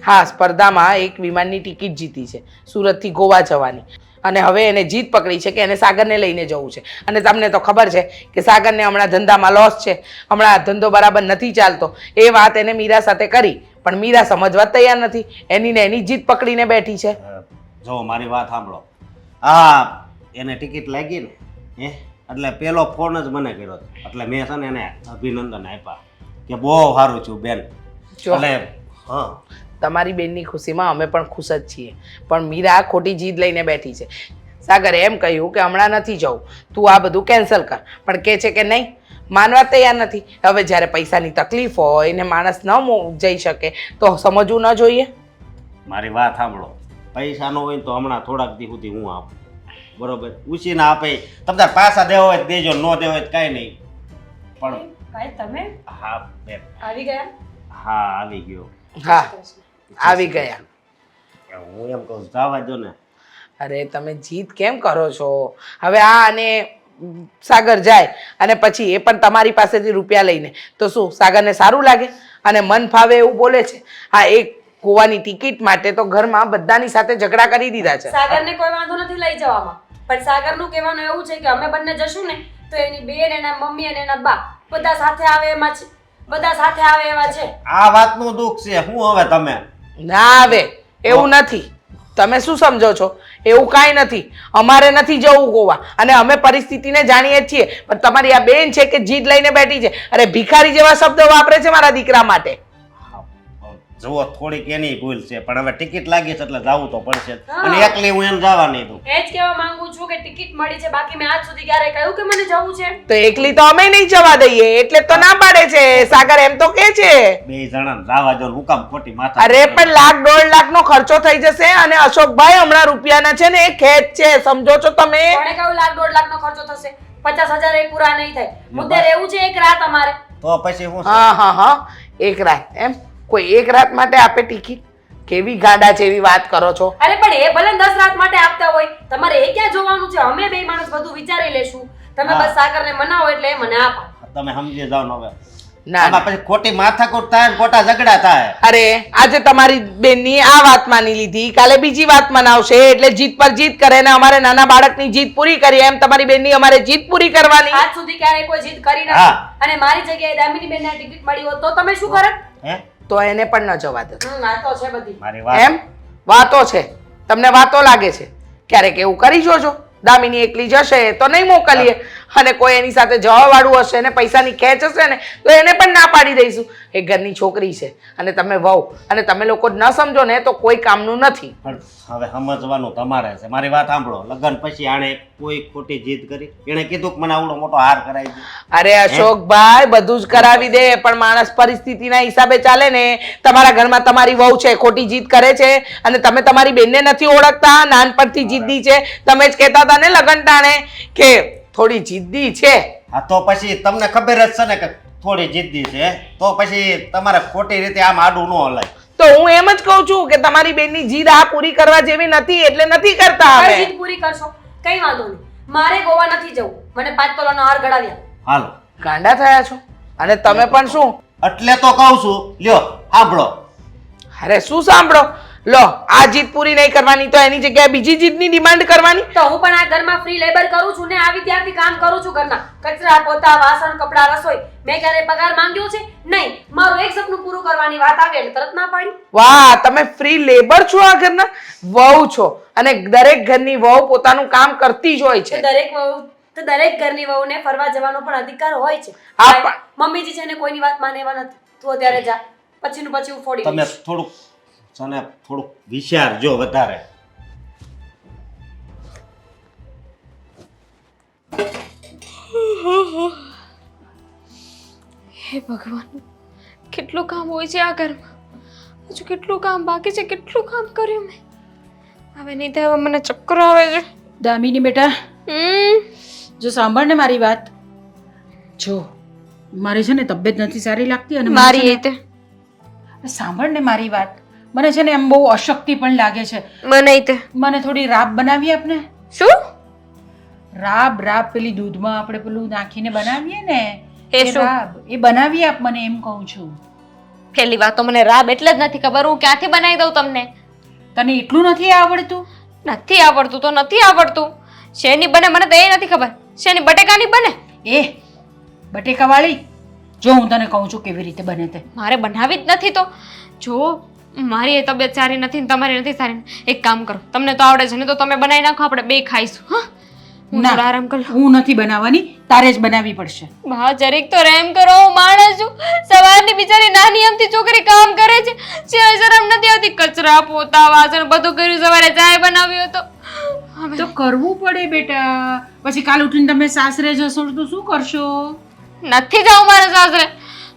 હા, સ્પર્ધામાં એક વિમાનની ટિકિટ જીતી છે સુરતથી ગોવા જવાની, અને હવે એને જીત પકડી છે કે એને સાગરને લઈને જવું છે. અને તમને તો ખબર છે કે સાગરને હમણાં ધંધામાં લોસ છે, હમણાં ધંધો બરાબર નથી ચાલતો. એ વાત એને મીરા સાથે કરી, પણ મીરા સમજવા તૈયાર નથી. એની ને એની જીત પકડીને બેઠી છે. જો મારી વાત સાંભળો. હા, એને ટિકિટ લાગી ને એટલે પેલો ફોન જ મને કર્યો હતો. એટલે મેં છે ને એને અભિનંદન આપ્યા કે બહુ સારું છું બેન. જો એટલે હા, તમારી બેનની ખુશીમાં અમે પણ ખુશ જ છીએ, પણ મીરા ખોટી જીદ લઈને બેઠી છે. સાગરે એમ કહ્યું કે હમણાં નથી જવું, તું આ બધું કેન્સલ કર, પણ કહે છે કે નહીં, માનવા તૈયાર નથી. હવે જ્યારે પૈસાની તકલીફ હોય ને માણસ ન જઈ શકે તો સમજવું ન જોઈએ? મારી વાત સાંભળો, પૈસા ન હોય ને તો હમણાં થોડાક દી સુધી હું આપું, બરોબર? ઉછીના આપે, તમને પાછા દેવા હોય તો દેજો, ન દેવા હોય તો કાંઈ નહીં. પણ ભાઈ તમે હા બેન, આવી ગયા? હા આવી ગયો. હા, આવી ગયા. હું એમ કહું જવા દો ને. અરે તમે જીદ કેમ કરો છો? હવે આ અને સાગર જાય અને પછી એ પણ તમારી પાસેથી રૂપિયા લઈને, તો શું સાગરને સારું લાગે? અને મન ફાવે એવું બોલે છે. હા, એક ગોવાની ટિકિટ માટે તો ઘરમાં બધાની સાથે ઝઘડા કરી દીધા છે. સાગરને કોઈ વાંધો નથી લઈ જવામાં, પણ સાગરનું કહેવાનું એવું છે કે અમે બંને જશું ને તો એની બેન, એના મમ્મી અને એના બા બધા સાથે આવે એમાં છે, બધા સાથે આવે એવા છે. આ વાતનું દુઃખ છે. હું હવે તમે ના આવે એવું નથી. તમે શું સમજો છો? એવું કાંઈ નથી. અમારે નથી જવું ગોવા, અને અમે પરિસ્થિતિને જાણીએ જ છીએ. પણ તમારી આ બેન છે કે જીદ લઈને બેઠી છે. અરે ભિખારી જેવા શબ્દો વાપરે છે મારા દીકરા માટે. જુઓ, થોડીક એની ભૂલ છે, પણ હવે ટિકિટ લાગી છે એટલે જવું તો પડશે. અને એકલી હું એમ જવા નહીં દઉં. એ જ કહેવા માંગુ છું કે ટિકિટ મળી છે, બાકી મેં આજ સુધી ક્યારે કહ્યું કે મને જવું છે? તો એકલી તો અમે નહીં જવા દઈએ, એટલે તો ના પાડે છે. સાગર એમ તો કે છે. બે જણા જવા દો, હું કામ ખોટી માથા. અરે પણ 1,00,000-1,50,000 નો ખર્ચો થઈ જશે. અને અશોકભાઈ હમણાં રૂપિયાના છે ને એ ખેત છે, સમજો છો તમે? કોણે કહ્યું 1,00,000-1,50,000 નો ખર્ચો થશે? 50,000 એ પૂરા નહીં થાય. મુદ્દે રહેવું છે એક રાત અમારે. તો પછી હું હા, એક રાત એમ? કોઈ એક રાત માટે આપે ટિકિટ? કેવી ગાડા જેવી વાત કરો છો? અરે પણ એ ભલે 10 રાત માટે આપતા હોય, તમારે એ ક્યાં જોવાનું છે? અમે બે માણસ બધું વિચારી લેશું. તમે બસ સાગરને મનાવો એટલે એ મને આપો. તમે સમજી જાઓ ને હવે. ના, આમાં પછી ખોટી માથાકૂટ થાય ને ખોટા ઝઘડા થાય. અરે આજે તમારી બેનની આ વાત માની લીધી, કાલે બીજી વાત મનાવશે, એટલે જીત પર જીત કરે ને અમારે નાના બાળકની જીત પૂરી કરી, એમ તમારી બેનની અમારે જીત પૂરી કરવાની. આજ સુધી ક્યારે કોઈ જીદ કરી નથી. હા. અને મારી જગ્યાએ દામિની બેનને ટિકિટ મળી હોત તો તમે શું કરત? હે? તો એને પણ ન જવા દો. આ તો છે બધી. મારી વાત એમ વાતો છે, તમને વાતો લાગે છે. ક્યારેક એવું કરી જોજો, દામિની એકલી જશે તો નહીં મોકલીએ, અને કોઈ એની સાથે જવા વાળું હશે ને પૈસાની ખેંચ હશે ને તો એને પણ ના પાડી દઈશું. એ ઘરની છોકરી છે અને તમે વહુ, અને તમે લોકો ન સમજો ને તો કોઈ કામનું નથી. પણ હવે સમજવાનું તમારે છે. મારી વાત સાંભળો, લગ્ન પછી આણે કોઈ ખોટી જીદ કરી? એણે કીધું કે મને આવડો મોટો હાર કરાવી દે. અરે અશોકભાઈ, બધું જ કરાવી દે, પણ માણસ પરિસ્થિતિના હિસાબે ચાલે ને. તમારા ઘરમાં તમારી વહુ છે, ખોટી જીદ કરે છે, અને તમે તમારી બેનને નથી ઓળખતા, નાનપણથી જીદ્દી છે. તમે જ કહેતા હતા ને લગ્ન ટાણે કે થોડી જીદ્દી છે. હા, તો પછી તમને ખબર જ છે ને કે થોડી જીદ્દી છે, તો પછી તમારે ખોટી રીતે આમ આડું ન હલાય. તો હું એમ જ કહું છું કે તમારી બેનની જીદ આ પૂરી કરવા જેવી નથી, એટલે નથી કરતા કઈ અમે. જીદ પૂરી કરશો? કઈ વાંધો નહીં, મારે ગોવા નથી જવું. મને 5 તોલાનો હાર ગળાવ્યા. હાલો. ગાંડા થયા છો? અને તમે પણ શું? એટલે તો કહું છું, લ્યો સાંભળો. અરે શું સાંભળો? લો, આ જીદ પૂરી નહીં કરવાની તો એની જગ્યાએ બીજી જીદની ડિમાન્ડ કરવાની. તો હું પણ આ ઘરમાં ફ્રી લેબર કરું છું ને, આવી ત્યારથી કામ કરું છું ઘરના. કચરા, પોતા, વાસણ, કપડા, રસોઈ. મેં ક્યારે પગાર માંગ્યો છે? નહીં. મારું એક સપનું પૂરું કરવાની વાત આવે એટલે તરત ના પાડી. વાહ, તમે ફ્રી લેબર છો આ ઘરના? વહુ છો, અને દરેક ઘરની વહુ પોતાનું કામ કરતી જ હોય તો છે. દરેક ઘરની વહુને ફરવા જવાનો પણ અધિકાર હોય છે. હા, પણ મમ્મીજી છે ને કોઈની વાત માને એવા નથી. તું અત્યારે જા, પછીનું પછી હું ફોડી તમે દઈશ. થોડુંક વિચારજો વધારે. હે ભગવાન, કેટલું કામ હોય છે આ ઘરમાં. હજુ કેટલું કામ બાકી છે, કેટલું કામ કર્યું મેં. હવે નહીં થાય, હવે મને ચક્કર આવે છે. દામિની બેટા, જો સાંભળ ને મારી વાત. જો મારી છે ને તબિયત નથી સારી લાગતી, અને મને મારી છે એ તે ને- સાંભળ ને મારી વાત. મને છે ને એમ બહુ અશક્તિ પણ લાગે છે. મને તે મને થોડી રાબ બનાવી આપને. શું? રાબ પેલી દૂધમાં આપણે પેલું નાખીને બનાવીએ ને, એ એ શું? રાબ, એ બનાવી આપ મને, એમ કહું છું. પહેલી વાત તો મને રાબ એટલે જ નથી ખબર, હું ક્યાંથી બનાવી દઉં તમને? તને એટલું નથી આવડતું? નથી આવડતું તો નથી આવડતું. શેની બને મને તો એ નથી ખબર. શેની બટેકાની બને? એ બટેકાવાળી, જો હું તને કહું છું કેવી રીતે બને તે. મારે બનાવી જ નથી. તો જો મારી એ તબિયત સારી નથી ને તમારી નથી સારી ને. એક કામ કરો, તમને તો આવડે છે ને, તો તમે બનાવી નાખો, આપણે બે ખાઈશું. હા, હું થોડો આરામ કરી લઉં. હું નથી બનાવવાની, તારે જ બનાવવી પડશે. બા જરીક તો રહેમ કરો, હું માણસ છું. સવારની બિચારી નાની અમથી છોકરી કામ કરે છે, જે શરમ નથી આવતી. કચરા પોતા વાસણ બધું કર્યું, સવારે ચાય બનાવ્યો હતો. તો કરવું પડે બેટા. પછી કાલ ઉઠીને તમે સાસરે જશો તો શું કરશો? નથી જાઉં મારા સાસરે.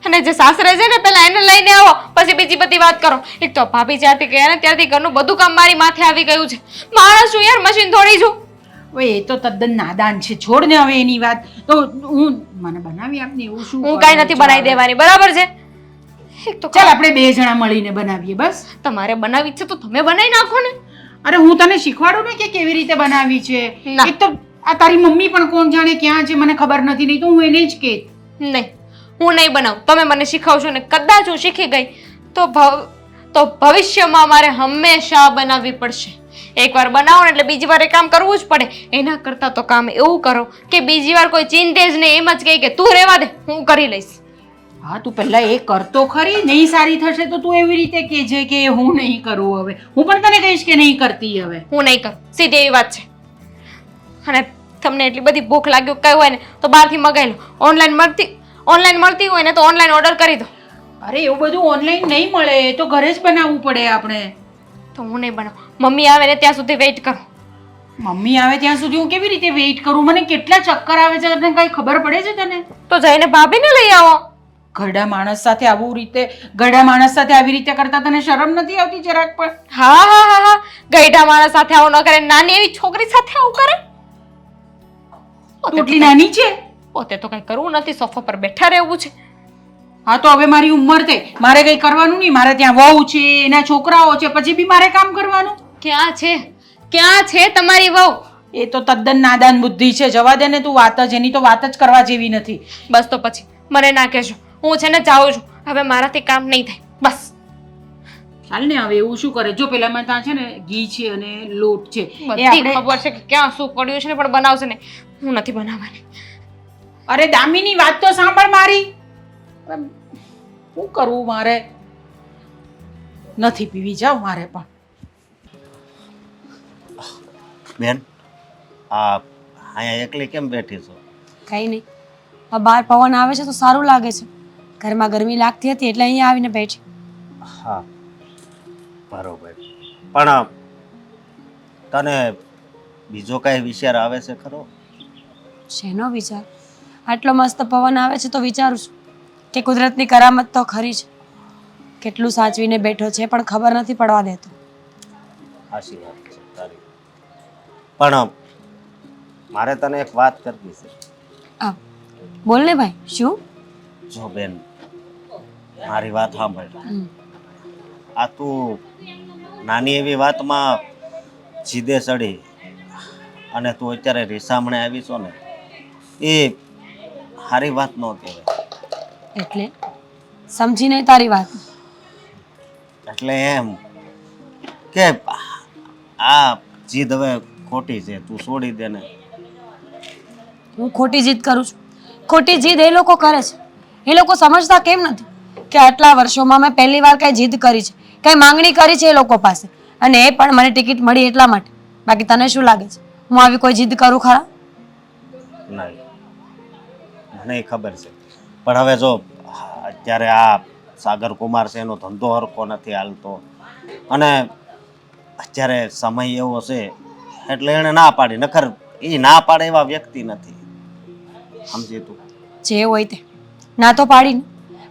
અને જે સાસરે છે ને, પહેલા એને લઈને આવો, પછી બીજી બધી વાત કરો. એક તો ભાભી જ્યારથી ગયા ને ત્યારથી ઘરનું બધું કામ મારી માથે આવી ગયું છે. માણસ છું યાર, મશીન થોડી છું. હવે એ તો તદ્દન નાદાન છે, છોડ ને હવે એની વાત. તો મને બનાવી આપને, એવું શું? હું કાંઈ નથી બનાવી દેવાની, બરાબર છે? એક તો ચાલ આપણે બે જણા મળીને બનાવીએ બસ. તમારે બનાવી છે તો તમે બનાવી નાખો ને. અરે હું તને શીખવાડું ને કે કેવી રીતે બનાવી છે. ના. એક તો આ તારી મમ્મી પણ કોણ જાણે ક્યાં છે, મને ખબર નથી. નહીં તો હું એને જ કહેત. નહીં, હું નહીં બનાવું. તમે મને શીખવશો ને કદાચ હું શીખી ગઈ તો ભવિષ્યમાં મારે હંમેશા બનાવવી પડશે. એકવાર બનાવો ને એટલે બીજી વાર એ કામ કરવું જ પડે. એના કરતાં તો કામ એવું કરો કે બીજી વાર કોઈ ચિંતે જ નહીં, એમ જ કહે કે તું રહેવા દે, હું કરી લઈશ. હા, તું પહેલા એ કરતો ખરી. નહીં સારી થશે તો તું એવી રીતે કહેજે કે હું નહીં કરું. હવે હું પણ તને કહીશ કે નહીં કરતી. હવે હું નહીં કરું, સીધી એવી વાત છે. અને તમને એટલી બધી ભૂખ લાગ્યું કઈ હોય ને તો બહારથી મગાવી લો. ઓનલાઈન મળતી હોય ને તો ઓનલાઈન ઓર્ડર કરી દો. અરે એવું બધું ઓનલાઈન નહીં મળે, એ તો ઘરે જ બનાવવું પડે આપણે. તો હું નહીં બનાવું. મમ્મી આવે ને ત્યાં સુધી વેઇટ કરો. મમ્મી આવે ત્યાં સુધી હું કેવી રીતે વેઇટ કરું? મને કેટલા ચક્કર આવે છે, તને કઈ ખબર પડે છે તને? તો જઈને ભાભીને લઈ આવો. ઘરડા માણસ સાથે ઘરડા માણસ સાથે આવી રીતે કરતા તને શરમ નથી આવતી જરાક પણ? હા હા હા હા, ગઈઢા માણસ સાથે આવું ન કરે, નાની એવી છોકરી સાથે આવું કરે. તું એટલી નાની છે? પોતે તો કઈ કરવું નથી, સોફા પર બેઠા રહેવું છે. હા, તો હવે મારી ઉંમર થઈ, મારે કઈ કરવાનું નહીં. મારે ત્યાં વહુ છે, એના છોકરાઓ છે, પછી બી મારે કામ કરવાનું. ક્યાં છે તમારી વહુ? એ તો તદ્દન નાદાન બુદ્ધિ છે. જવા દે ને તું, વાત જ એની તો વાત જ કરવા જેવી નથી. બસ તો પછી મને ના કહેજો. હું છે ને જાઉં છું, હવે મારાથી કામ નહીં થાય. બસ ચાલ ને, હવે એવું શું કરે? જો પેલામાં ત્યાં છે ને ઘી છે અને લોટ છે, એ બધી આપણે ખબર છે કે ક્યાં શું પડ્યું છે ને, પણ બનાવશે ને. હું નથી બનાવવાની. અરે દામીની વાત તો સાંભળ મારી. શું કરવું મારે? નથી પીવી, જાવ મારે પણ. બેન, આ અહીંયા એકલી કેમ બેઠી છો? કંઈ નહીં, આ બહાર પવન આવે છે તો સારું લાગે છે. ઘરમાં ગરમી લાગતી હતી એટલે અહીંયા આવીને બેઠી. હા, બરોબર. પણ તને બીજો કાંઈ વિચાર આવે છે ખરો? શેનો વિચાર? આટલો મસ્ત પવન આવે છે તો વિચારું છું કે કુદરતની કરામત તો ખરી છે. કેટલું સાચવીને બેઠો છે પણ ખબર નથી પડવા દેતો. સાચી વાત છે તારી. પણ મારે તને એક વાત કરવી છે. આ બોલ ને ભાઈ, શું? જો બેન, મારી વાત સાંભળ. આ તું નાની એવી વાતમાં જીદે ચડી અને તું અત્યારે રીસામણે આવી છો ને, એ સારી વાત ન કહેવાય. એટલે સમજી નહીં તારી વાત. એટલે એમ કે આ જીદ હવે ખોટી છે, તું છોડી દે ને. હું ખોટી જીદ કરું છું? ખોટી જીદ એ લોકો કરે છે. એ લોકો સમજતા કેમ નથી કે આટલા વર્ષોમાં મેં પહેલી વાર કઈ જીદ કરી છે, કઈ માંગણી કરી છે એ લોકો પાસે, અને એ પણ મને ટિકિટ મળી એટલા માટે. બાકી તને શું લાગે છે હું આવી કોઈ જીદ કરું ખરા? નહીં, મને ખબર છે. પણ હવે જો અત્યારે આ સાગર કુમાર છે, એનો ધંધો હરખો નથી હાલતો, અને અત્યારે સમય એવો છે એટલે એણે ના પાડી. નખર એ ના પાડે એવા વ્યક્તિ નથી, સમજી તું? જે હોય તે ના તો પાડીને.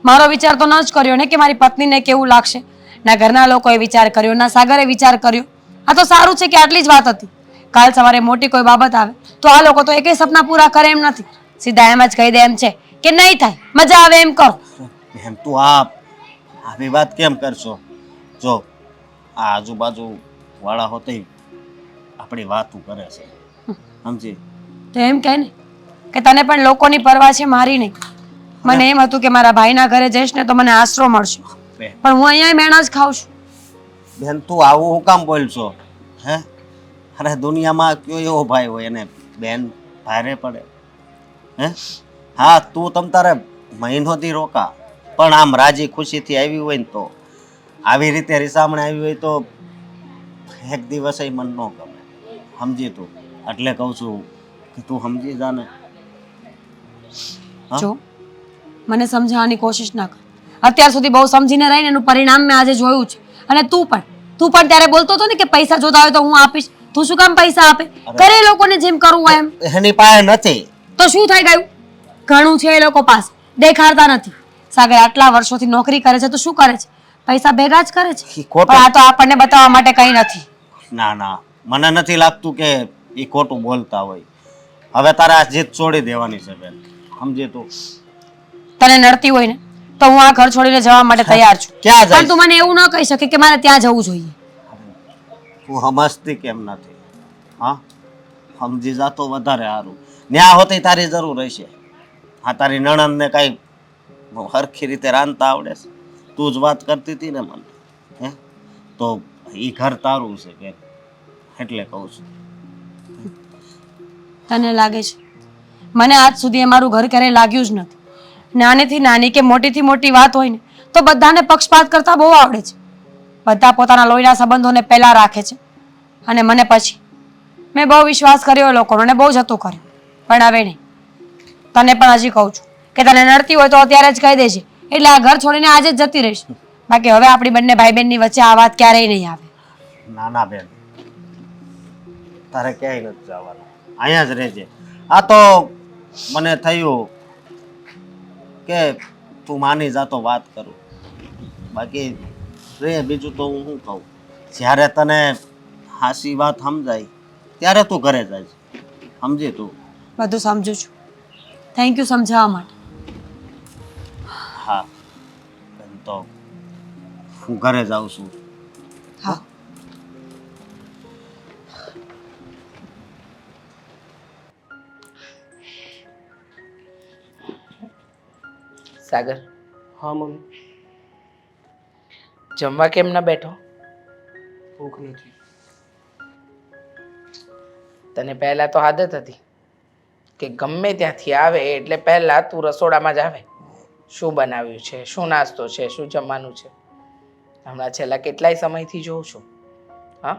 મારો વિચાર તો ન જ કર્યો ને કે મારી પત્નીને કેવું લાગશે. ના ઘરના લોકોએ વિચાર કર્યો, ના સાગરે વિચાર કર્યો. આ તો સારું છે કે આટલી જ વાત હતી. કાલ સવારે મોટી કોઈ બાબત આવે તો આ લોકો તો એકેય સપના પૂરા કરે એમ નથી. સીધા એમ જ કહી દે એમ છે કે નહીં થાય, મજા આવે એમ કરો. એમ તું આવી વાત કેમ કરશો? જો આ આજુબાજુ વાળા હોતે આપણી વાતું કરે છે, સમજી? તો એમ કહે ને કે તને પણ લોકોની પરવા છે, મારી નહીં. મને એમ હતું કે મારા ભાઈના ઘરે જઈશ ને તો મને આશરો મળશે, પણ હું અહીંયા મેણા જ ખાઉં છું. બેન, તું આવું હું કામ બોલશો? હે, અરે દુનિયામાં કયો એવો ભાઈ હોય એને બેન ભારે પડે? હે, હા, તું તમ તારે મહિનોથી રોકા, પણ આમ રાજી ખુશીથી આવી હોય ને તો આવી રીતે રીસામણે આવી હોય તો એક દિવસ મન ન ગમે. સમજી તું, એટલે કહું છું કે તું સમજી જા ને. હા? જો મને સમજાવવાની કોશિશ ના કર. અત્યાર સુધી બહુ સમજીને રહીને એનું પરિણામ મેં આજે જોયું છે. અને તું પણ ત્યારે બોલતો હતો ને કે પૈસા જોતા હોય તો હું આપીશ. તું શું કામ પૈસા આપે? કરે એ લોકોને જેમ કરવું હોય એમ. એની પાસે નથી. તો શું થઈ ગયું? ઘણું છે એ લોકો પાસે, દેખાડતા નથી. સાગર આટલા વર્ષોથી નોકરી કરે છે તો શું કરે છે? પૈસા ભેગા જ કરે છે. ઈ ખોટું. પણ આ તો આપણને બતાવવા માટે કંઈ નથી. ના ના, મને નથી લાગતું કે એ ખોટું બોલતા હોય. હવે તારે આ જીત છોડી દેવાની છે બેન, સમજી તું. તને નડતી હોય ને તો હું આ ઘર છોડીને જવા માટે તૈયાર છું. ક્યાં જાય? પણ તું મને એવું ન કહી શકે કે મારે ત્યાં જવું જોઈએ. તું સમજતી કેમ નથી? હા, સમજી જા તો વધારે સારું. ન્યા હોતી તારી જરૂર હશે. હા, તારી નણંદને કાંઈ સરખી રીતે રાંધતા આવડે છે? તું જ વાત કરતી હતી ને મને, હે? તો એ ઘર તારું છે કે એટલે કહું છું. તને લાગે છે? મને આજ સુધી અમારું ઘર ક્યારેય લાગ્યું જ નથી. નાનીથી નાની કે મોટીથી મોટી વાત હોય ને તો બધાને પક્ષપાત કરતા બહુ આવડે છે. બધા પોતાના લોહીના સંબંધોને પહેલા રાખે છે અને મને પછી. મેં બહુ વિશ્વાસ કર્યો એ લોકોનો અને બહુ જતું કર્યું, પણ હવે નહીં. તને પણ હજી કહું છું કે તને નડતી હોય તો અત્યારે જ કહી દેજે, એટલે આ ઘર છોડીને આજે જ જતી રહીશ. બાકી હવે આપણી બંને ભાઈ બહેનની વચ્ચે આ વાત ક્યારેય નહીં આવે. ના ના બેન, તારે ક્યાંય નથી જવાનું, અહીંયા જ રહેજે. આ તો મને થયું કે તું માની જા તો વાત કરું, બાકી રે બીજું તો હું શું કહું. જ્યારે તને હાસી વાત સમજાય ત્યારે તું ઘરે જાય, સમજી તું. બધું સમજુ છું. થેન્ક યુ સમજાવવા માટે. હા બેન, તો હું ઘરે જાઉં છું. હા. સાગર, હા મમ્મી, જમવા કેમ ન બેઠો? ભૂખ નથી. તને પહેલા તો આદત હતી કે ગમે ત્યાંથી આવે એટલે પહેલા તું રસોડામાં જ આવે. શું બનાવ્યું છે, શું નાસ્તો છે, શું જમવાનું છે? હમણાં છેલ્લા કેટલાય સમયથી જોઉં છું. હા,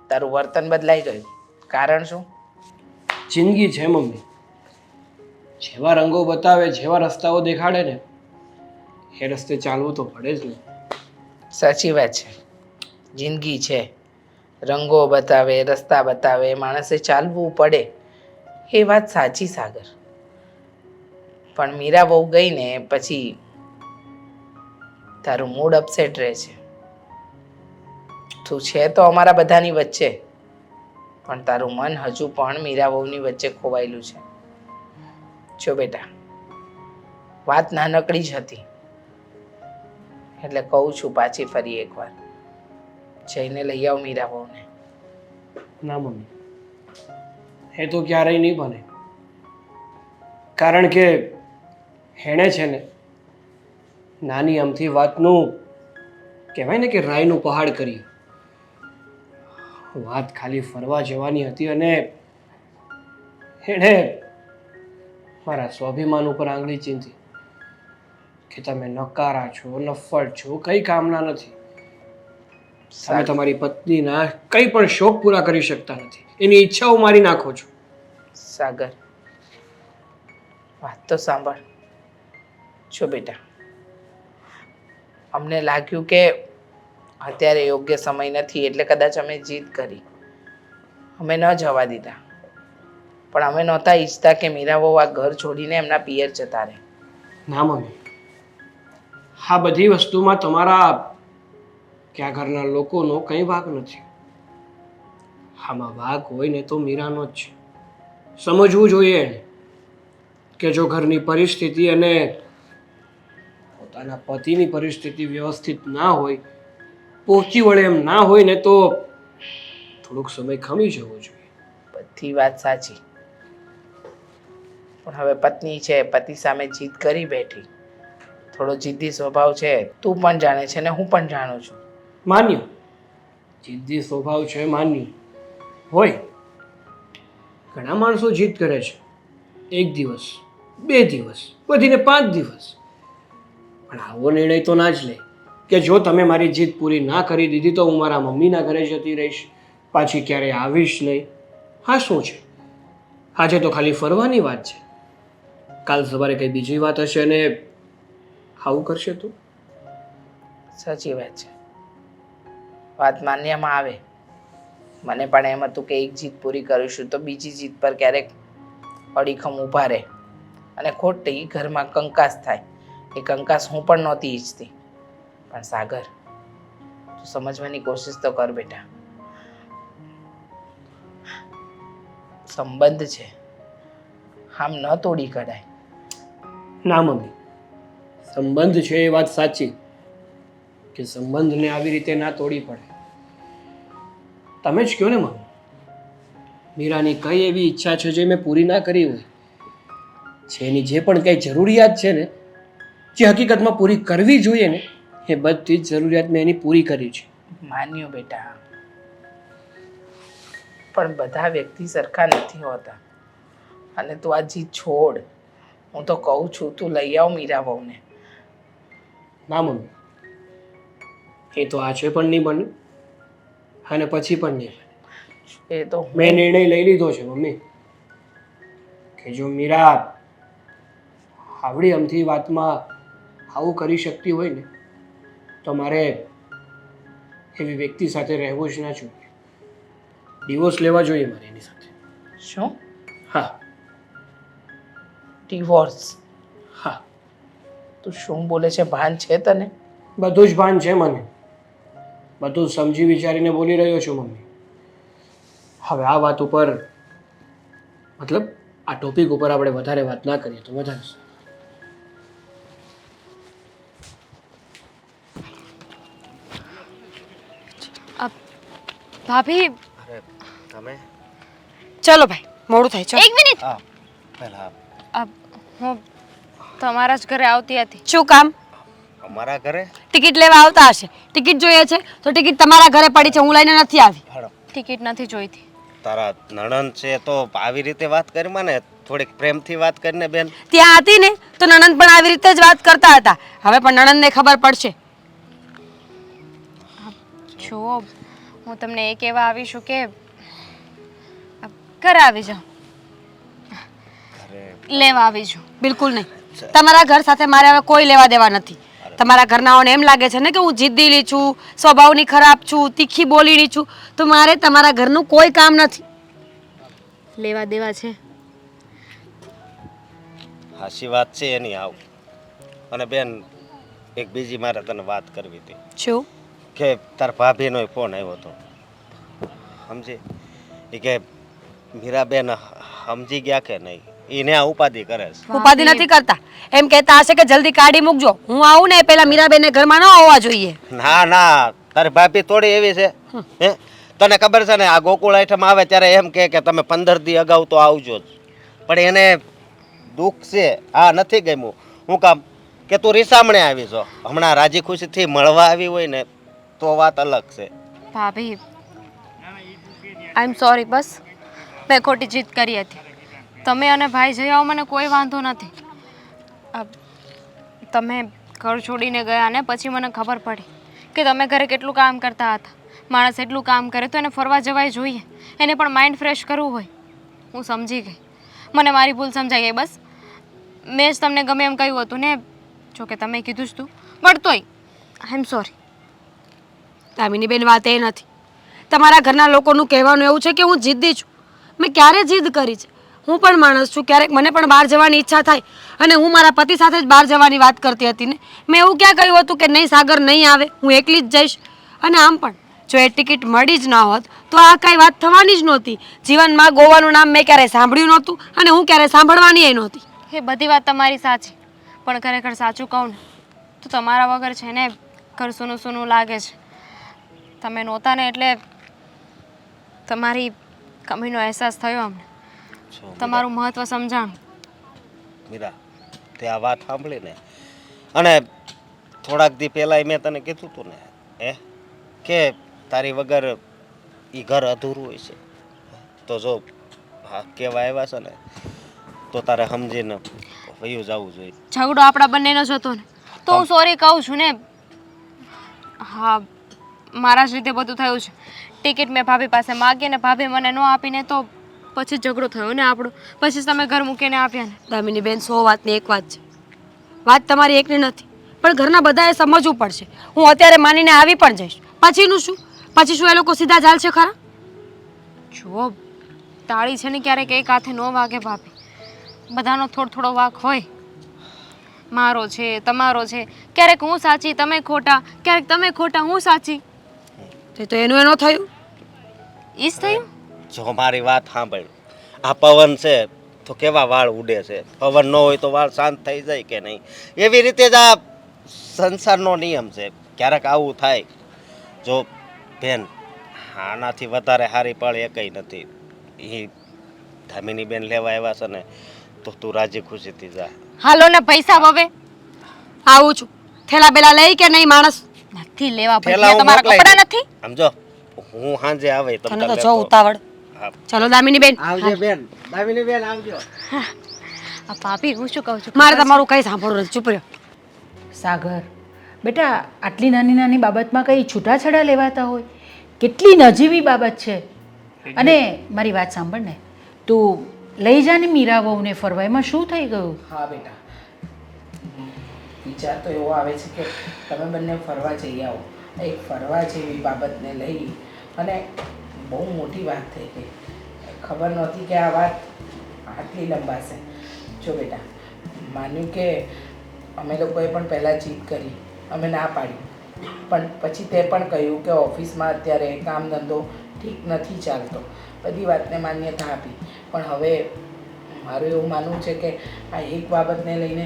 તારું વર્તન બદલાઈ ગયું. કારણ શું? જિંદગી છે મમ્મી, જેવા રંગો બતાવે, જેવા રસ્તાઓ દેખાડે ને એ રસ્તે ચાલવું તો પડે જ ને. સાચી વાત છે. જિંદગી છે, રંગો બતાવે, રસ્તા બતાવે, માણસે ચાલવું પડે. એ વાત સાચી સાગર. પણ મીરા બહુ ગઈ ને પછી તારું મૂડ અપસેટ રહે છે. તું છે તો અમારા બધાની વચ્ચે, પણ તારું મન હજુ પણ મીરા બહુની વચ્ચે ખોવાયેલું છે. જો બેટા, વાત નાનકડી જ હતી એટલે કહું છું પાછી ફરી એકવાર, જઈને લઈ આવ મીરા બહુને. ના મમ્મી, એ તો ક્યારેય નહીં બને. કારણ કે એણે છે ને નાની અમથી વાતનું કહેવાય ને કે રાયનું પહાડ કર્યું. વાત ખાલી ફરવા જવાની હતી અને એણે મારા સ્વાભિમાન ઉપર આંગળી ચીંધી કે તમે નકારા છો, નફ્ફટ છો, કંઈ કામના નથી. તમે તમારી પત્નીના કંઈ પણ શોખ પૂરા કરી શકતા નથી, એની ઈચ્છાઓ મારી નાખો છો. સાગર, વાત તો સાંભળ. જો બેટા, અમને લાગ્યું કે અત્યારે યોગ્ય સમય નથી એટલે કદાચ અમે જીદ કરી, અમે ન જવા દીધા. પણ અમે નહોતા ઈચ્છતા કે મીરા બહુ આ ઘર છોડીને એમના પિયર જતા રહે. ના મમ્મી, આ બધી વસ્તુમાં તમારા કે આ ઘરના લોકોનો કંઈ વાંક નથી. આમાં વાંક હોય ને તો મીરાનો જ છે. સમજવું જોઈએ એણે કે જો ઘરની પરિસ્થિતિ અને પોતાના પતિની પરિસ્થિતિ વ્યવસ્થિત ના હોય, પહોંચી વળે એમ ના હોય ને તો થોડોક સમય ખમી જવો જોઈએ. બધી વાત સાચી, પણ હવે પત્ની છે, પતિ સામે જીદ કરી બેઠી. થોડો જિદ્દી સ્વભાવ છે, તું પણ જાણે છે ને હું પણ જાણું છું. માન્ય, જિદ્દી સ્વભાવ છે, માન્ય હોય. ઘણા માણસો જીદ કરે છે, 1 દિવસ, 2 દિવસ, વધીને 5 દિવસ, પણ આવો નિર્ણય તો ના જ લે કે જો તમે મારી જીદ પૂરી ના કરી દીધી તો હું મારા મમ્મીના ઘરે જતી રહીશ, પાછી ક્યારેય આવીશ નહીં. હા શું છે, આજે તો ખાલી ફરવાની વાત છે, કાલ સવારે કંઈ બીજી વાત હશે ને આવું કરશે તું? સાચી વાત છે, વાત માન્યમાં આવે. મને પણ એમ હતું કે એક જીત પૂરી કરીશું તો બીજી જીત પર ક્યારેક અડીખમ ઊભા રહે અને ખોટી ઘરમાં કંકાસ થાય. એ કંકાસ હું પણ નહોતી ઈચ્છતી. પણ સાગર, તું સમજવાની કોશિશ તો કર બેટા. સંબંધ છે, આમ ન તોડી કઢાય. ના મમ્મી, સંબંધ છે એ વાત સાચી કે સંબંધને આવી રીતે ના તોડી પડે. તમે જ કહો ને મમ્મી, મીરાની કઈ એવી ઈચ્છા છે જે મેં પૂરી ના કરી હોય? છે એની જે પણ કંઈ જરૂરિયાત છે ને, જે હકીકતમાં પૂરી કરવી જોઈએ ને, એ બધી જ જરૂરિયાત મેં એની પૂરી કરી છે. માન્યું બેટા, પણ બધા વ્યક્તિ સરખા નથી હોતા. અને તું આ જીત છોડ. હું તો કહું છું તું લઈ આવ મીરા વહુને. ના મમ્મી, એ તો આજે પણ નહીં બને અને પછી પણ નહીં બને. એ તો મેં નિર્ણય લઈ લીધો છે મમ્મી કે જો મીરા આવડી અમથી વાતમાં આવું કરી શકતી હોય ને તો મારે એવી વ્યક્તિ સાથે રહેવું જ ના જોઈએ. ડિવોર્સ લેવા જોઈએ મારે એની સાથે. શું હા ડિવોર્સ? હા, તું શું બોલે છે, ભાન છે તને? બધું જ ભાન છે મને, બધું સમજી વિચારીને બોલી રહ્યો છું મમ્મી. હવે આ વાત ઉપર મતલબ આ ટોપિક ઉપર આપણે વધારે વાત ના કરીએ તો વધારે સારું. ભાભી અરે તમે ચલો ભાઈ, મોડું થાય છે. એક મિનિટ. હા પહેલા હું તમારા જ ઘરે આવતી હતી. શું કામ? અમારા ઘરે ટિકિટ લેવા આવતા હશે. ટિકિટ જોઈએ છે તો ટિકિટ તમારા ઘરે પડી છે, હું લઈને નથી આવી. હાલો, ટિકિટ નથી જોઈતી. તારા નણંદ છે તો આવી રીતે વાત કરી મને, થોડીક પ્રેમથી વાત કરીને બેન. ત્યાં હતી ને તો નણંદ પણ આવી રીતે જ વાત કરતા હતા. હવે પણ નણંદને ખબર પડશે. જુઓ, હું તમને એ કહેવા આવી છું કે ઘરે આવી જાઓ. લેવા આવી છું. બિલકુલ નહીં. તમારા ઘર સાથે મારે હવે કોઈ લેવા દેવા નથી. તમારા ઘરનાઓને એમ લાગે છે ને કે હું જિદ્દીલી છું, સ્વભાવની ખરાબ છું, તીખી બોલીની છું, તો મારે તમારા ઘરનું કોઈ કામ નથી. લેવા દેવા છે. હાચી વાત છે એની આવ. અને બેન એક બીજી મારે તને વાત કરવી હતી શું? કે તાર ભાભીનો ફોન આવ્યો હતો, સમજી? એ કે મીરાબેન સમજી ગયા કે નહીં, એને આ ઉપાધિ કરે છે. ઉપાધિ નથી કરતા. એમ કહેતા હશે કે જલ્દી કાઢી મૂકજો. હું આવું ને એ પહેલા મીરાબેનને ઘરમાં ન આવવા જોઈએ. ના ના, તારી ભાભી થોડી એવી છે. હે, તને ખબર છે ને આ ગોકુળ આઈટમ આવે ત્યારે એમ કે તમે 15 દી અગાઉ તો આવજો જ. પણ એને દુઃખ છે, આ નથી ગમ્યું. હું કામ કે તું રીસામણે આવી છો, હમણાં રાજી ખુશીથી મળવા આવી હોય ને તો વાત અલગ છે. ભાભી, આઈ એમ સોરી. બસ મેં ખોટી જીદ કરી હતી. તમે અને ભાઈ જઈ આવો, મને કોઈ વાંધો નથી. તમે ઘર છોડીને ગયા ને પછી મને ખબર પડી કે તમે ઘરે કેટલું કામ કરતા હતા. માણસ એટલું કામ કરે તો એને ફરવા જવાય જોઈએ, એને પણ માઇન્ડ ફ્રેશ કરવું હોય. હું સમજી ગઈ, મને મારી ભૂલ સમજાઈ ગઈ. બસ મેં જ તમને ગમે એમ કહ્યું હતું ને, જોકે તમે કીધું જ તું, બટ તોય આઈ એમ સોરી. દામિનીબેન, વાત એ નથી. તમારા ઘરના લોકોનું કહેવાનું એવું છે કે હું જિદ્દી છું. મેં ક્યારે જીદ કરી છે? હું પણ માણસ છું. ક્યારેક મને પણ બહાર જવાની ઈચ્છા થાય અને હું મારા પતિ સાથે જ બહાર જવાની વાત કરતી હતી ને. મેં એવું ક્યાં કહ્યું હતું કે નહીં સાગર નહીં આવે, હું એકલી જ જઈશ? અને આમ પણ જો એ ટિકિટ મળી જ ના હોત તો આ કાંઈ વાત થવાની જ નહોતી. જીવનમાં ગોવાનું નામ મેં ક્યારેય સાંભળ્યું નહોતું અને હું ક્યારેય સાંભળવાની એ નહોતી. એ બધી વાત તમારી સાચી, પણ ખરેખર સાચું કહું ને તો તમારા વગર છે ને ઘર સૂનું સૂનું લાગે છે. તમે નહોતા ને એટલે તમારી કમીનો અહેસાસ થયો અમને, તમારું મહત્વ સમજાણું. મીરા, તે આ વાત સાંભળી ને, અને થોડાક દી પહેલાં મેં તને કીધું હતું ને કે તારી વગર એ ઘર અધૂરું હોય છે. તો જો હા કહેવા આવ્યા છે ને તો તારે સમજીને વયું જવું જોઈએ. ઝઘડો આપણા બંનેનો જ હતો ને, તો હું સોરી કહું છું ને. હા મારા જ લીધે બધું થયું છે. ટિકિટ મેં ભાભી પાસે માગી ને ભાભી મને ન આપીને તો પછી ઝઘડો થયો ને આપણો. પછી તમે ઘર મૂકીને આપ્યા ને. દામિની બેન 100 વાતની એક વાત છે. વાત તમારી એકની નથી, પણ ઘરના બધાએ સમજવું પડશે. હું અત્યારે માનીને આવી પણ જઈશ, પછીનું શું? પછી શું એ લોકો સીધા ચાલશે ખરા? જુઓ તાળી છે ને ક્યારેક એક હાથે ન વાગે ભાભી. બધાનો થોડો વાંક હોય. મારો છે તમારો છે, ક્યારેક હું સાચી તમે ખોટા, ક્યારેક તમે ખોટા હું સાચી. તો એનું થયું. ઈ જ થયું. જો મારી વાત સાંભળ, આ પવન છે તો કેવા વાળ ઉડે છે, પવન ન હોય તો વાળ શાંત થઈ જાય કે નહીં, એવી રીતે જ આ સંસારનો નિયમ છે. ક્યારેક આવું થાય. જો બેન આનાથી વધારે સારી પળ એકય નથી. એ ધામીની બેન લેવા આવ્યા છે ને તો તું રાજી ખુશીથી જા. હાલો ને પૈસા હવે આવું છું. થેલા બેલા લઈ કે નહીં માણસ? નથી લેવા થેલા પૈસા. હું તમારા મોકલાઈ કપડા દઉં. નથી. સમજો હું સાંજે આવે તને તો જો ઉતાવળ. હા. ચલો દામિની બેન, આવજે બેન, દામિની બેન આવજો. આ ભાભી હું શું કહું છું મારે તમારું કઈ સાંભળવું નથી. ચૂપ રહ્યો. સાગર બેટા, આટલી નાની નાની બાબતમાં કઈ છૂટાછેડા લેવાતા હોય? કેટલી નજીવી બાબત છે. અને મારી વાત સાંભળ ને, તું લઈ જા ને મીરા વહુને ફરવા. એમાં શું થઈ ગયું? હા બેટા, વિચાર તો એવો આવે છે કે તમે બંને ફરવા જઈ આવો. એક ફરવા જેવી બાબતને લઈ અને બહુ મોટી વાત થઈ ગઈ. ખબર નહોતી કે આ વાત આટલી લંબાશે. જો બેટા, માન્યું કે અમે લોકોએ પણ પહેલાં જીદ કરી, અમે ના પાડી, પણ પછી તે પણ કહ્યું કે ઓફિસમાં અત્યારે કામ ધંધો ઠીક નથી ચાલતો. બધી વાતને માન્યતા આપી. પણ હવે મારું એવું માનવું છે કે આ એક બાબતને લઈને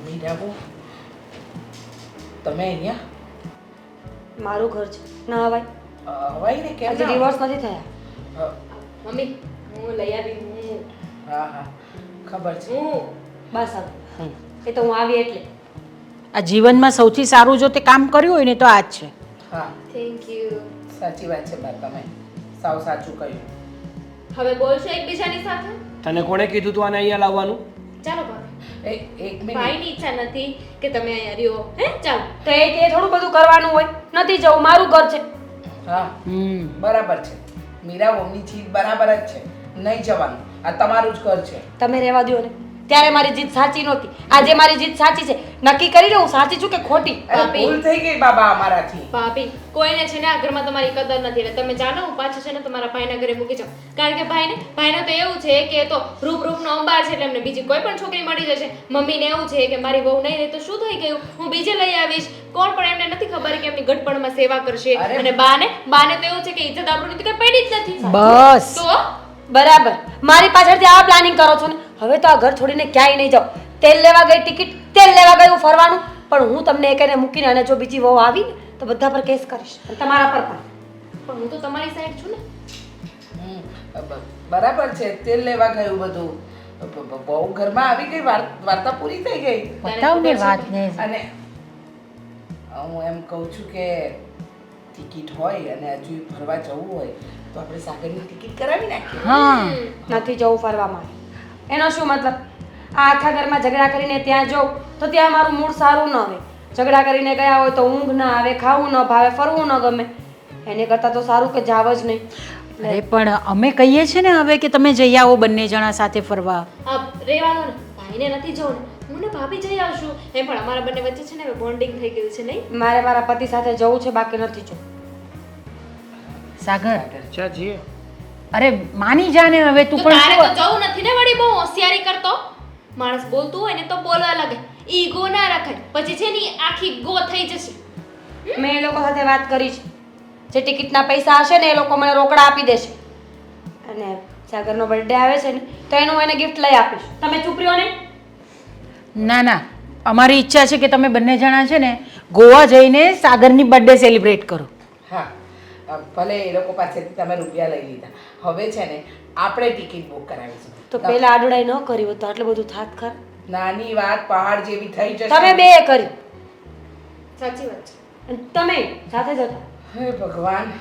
મીરાબુ, તમે અહીંયા મારું ઘર છે, ના હવાય. હવાઈ ને કેમ હજી ના? ડિવોર્સ નથી થયા. મમ્મી હું લઈ આવી. હું હા હા ખબર છે. બસ હવે એ તો હું આવી એટલે. આ જીવનમાં સૌથી સારું જો તે કામ કર્યું હોય ને તો આ જ છે. હા થેન્ક યુ. સાચી વાત છે બા, તમે સાવ સાચું કહ્યું. હવે બોલશો એકબીજાની સાથે? તને કોણે કીધું તું આને અહીંયા લાવવાનું? ચાલો ભાભી. એક મિનિટ. ભાઈની ઈચ્છા નથી કે તમે અહીંયા રહ્યો. હે ચાલો. તો એ થોડું બધું કરવાનું હોય. નથી જવું, મારું ઘર છે. હા બરાબર છે. મીરા વહુની જીદ બરાબર જ છે. નહીં જવાનું, આ તમારું જ ઘર છે. તમે રહેવા દો ને. ત્યારે મારી જીત સાચી નહોતી, આજે મારી જીત સાચી છે. નક્કી કરી લો હું સાચી છું કે ખોટી. અરે ભૂલ થઈ ગઈ બાબા અમારાથી. ભાભી કોઈને છે ને આ ઘરમાં તમારી કદર નથી એટલે તમે ચાલો હું પાછું છે ને તમારા ભાઈના ઘરે મૂકી જાઉં. કારણ કે ભાઈને તો એવું છે કે એ તો રૂપનો અંબાર છે એટલે એમને બીજી કોઈ પણ છોકરી મળી જશે. મમ્મીને એવું છે કે મારી વહુ નહીં રહે તો શું થઈ ગયું, હું બીજે લઈ આવીશ. કોણ પણ એમને નથી ખબર કે એમની ગઢપણમાં સેવા કરશે. અને બાને તો એવું છે કે ઇજ્જત આપણું તો કઈ પડી જ નથી. બસ તો બરાબર. મારી પાછળથી આ પ્લાનિંગ કરો છો ને. હવે તો આ ઘર છોડીને ક્યાંય નહીં જાઓ. તેલ લેવા ગઈ ટિકિટ, તેલ લેવા ગયું ફરવાનું, પણ હું તમને એકને મૂકીને અને જો બીજી વહુ આવી ને તો બધા પર કેસ કરીશ અને તમારા પર પણ. હું તો તમારી સાઈડ છું ને. બરાબર છે. તેલ લેવા ગયું બધું. બહુ ઘરમાં આવી ગઈ, વાર્તા પૂરી થઈ ગઈ. બતાવ ને વાતને. અને હું એમ કહું છું કે ટિકિટ હોય અને હજુ ફરવા જવું હોય તો આપણે સાગરની ટિકિટ કરાવી નાખીએ. હા નથી જવું ફરવા માટે. એનો શું મતલબ? આ આખા ઘરમાં ઝઘડા કરીને ત્યાં જાઉં તો ત્યાં મારું મૂડ સારું ન રહે. ઝઘડા કરીને ગયા હોય તો ઊંઘ ના આવે, ખાવું ન ભાવે, ફરવું ન ગમે. એને કરતાં તો સારું કે જાવ જ નહીં. અરે પણ અમે કહીએ છીએ ને હવે કે તમે જઈ આવો બંને જણા સાથે ફરવા. આ રહેવા દો ને, ભાઈને નથી જવું ને, હું ને ભાભી જઈ આવશું. એમ પણ અમારા બંને વચ્ચે છે ને હવે બોન્ડિંગ થઈ ગયું છે નહીં. મારે મારા પતિ સાથે જવું છે, બાકી નથી જવું. સાગર અચ્છા જી. અરે માની જા ને હવે તું તો તારે પણ તો જવું નથી ને વળી બહુ હોશિયારી કરતો. માણસ બોલતું હોય ને તો બોલવા લાગે. ઈગો ના રખાય, પછી છે ને આખી ગો થઈ જશે. મેં એ લોકો સાથે વાત કરી છે. જે ટિકિટના પૈસા હશે ને એ લોકો મને રોકડા આપી દેશે. અને સાગરનો બર્થડે આવે છે ને તો એનું એને ગિફ્ટ લઈ આપીશ. તમે ચૂપ રહ્યો ને. ના ના, અમારી ઈચ્છા છે કે તમે બંને જણા છે ને ગોવા જઈને સાગરની બર્થડે સેલિબ્રેટ કરો. હા ભલે એ લોકો પાસેથી તમે રૂપિયા લઈ લીધા, હવે છે ને આપણે ટિકિટ બુક કરાવીશું. તો પેલા આડોડાઈ ન કરી હોત તો આટલું બધું થાત ખર. નાની વાત પહાડ જેવી થઈ જશે. તમે બે કરી. સાચી વાત છે. અને તમે સાથે જતા. હે ભગવાન,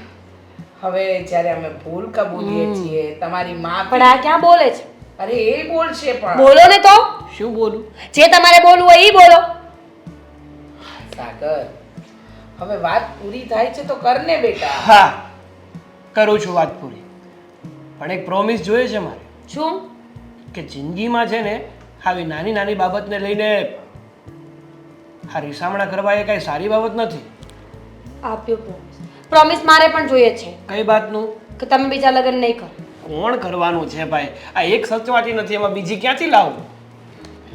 હવે જ્યારે અમે ભૂલ કબૂલીએ છીએ તમારી માં પણ આ ક્યાં બોલે છે? અરે એ બોલશે પણ બોલો ને તો શું બોલું? જે તમારે બોલવું હોય એ બોલો. સાગર હવે વાત પૂરી થાય છે તો કર ને બેટા. હા, કરું છું વાત પૂરી. પણ એક પ્રોમિસ જોઈએ છે મારે શું? કે જિંદગીમાં છે ને આવી નાની નાની બાબતને લઈને આ રીસામણા કરવા એ કાંઈ સારી બાબત નથી. આપ્યો પ્રોમિસ મારે પણ જોઈએ છે કઈ બાતનું? કે તમે બીજા લગ્ન નહીં કરો. કોણ કરવાનું છે ભાઈ? આ એક સચવાતી નથી, એમાં બીજી ક્યાંથી લાવું?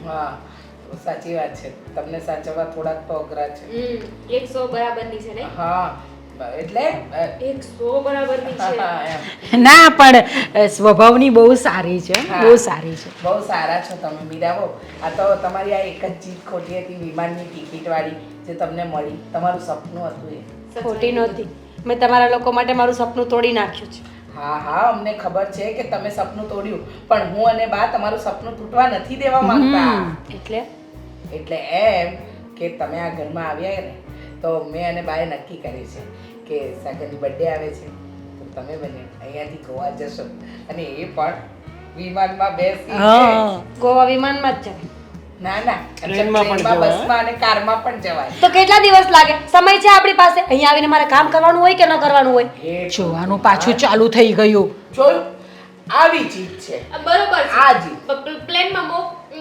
હા સાચી વાત છે, તમને સાચવવા થોડાક તો અઘરા છે. 100 બરાબરની છે ને? હા એટલે 100 બરાબરની છે. હા, એમ. ના પણ સ્વભાવની બહુ સારી છે, બહુ સારી છે. બહુ સારા છો તમે મીરાબો. આ તો તમારી આ એક જ જીત ખોટી હતી, વિમાનની ટિકિટ વાળી જે તમને મળી. તમારું સપનું હતું એ. ખોટી નહોતી. મેં તમારા લોકો માટે મારું સપનું તોડી નાખ્યું છે. હા હા અમને ખબર છે કે તમે સપનું તોડ્યું, પણ હું અને બા તમારું સપનું તૂટવા નથી દેવા માંગતા. એટલે એટલે એમ કે તમે આ ઘરમાં આવ્યા ને તો મેં અને બાએ નક્કી કર્યું છે કે સાગરની બર્થડે આવે છે તો તમે બંને અહીંયાથી ગોવા જશો, અને એ પણ વિમાનમાં બેસી. હા. ગોવા વિમાનમાં જ જવાય. ના ના ટ્રેનમાં પણ ટ્રેનમાં, જવાય. બસમાં અને કારમાં પણ જવાય. તો કેટલા દિવસ લાગે? સમય છે આપણી પાસે. અહીંયા આવીને મારે કામ કરવાનું હોય કે ન કરવાનું હોય? એ જોવાનું પાછું ચાલુ થઈ ગયું. જોયું, આવી ચીજ છે બરોબર છે. આ જી. પ્લેનમાં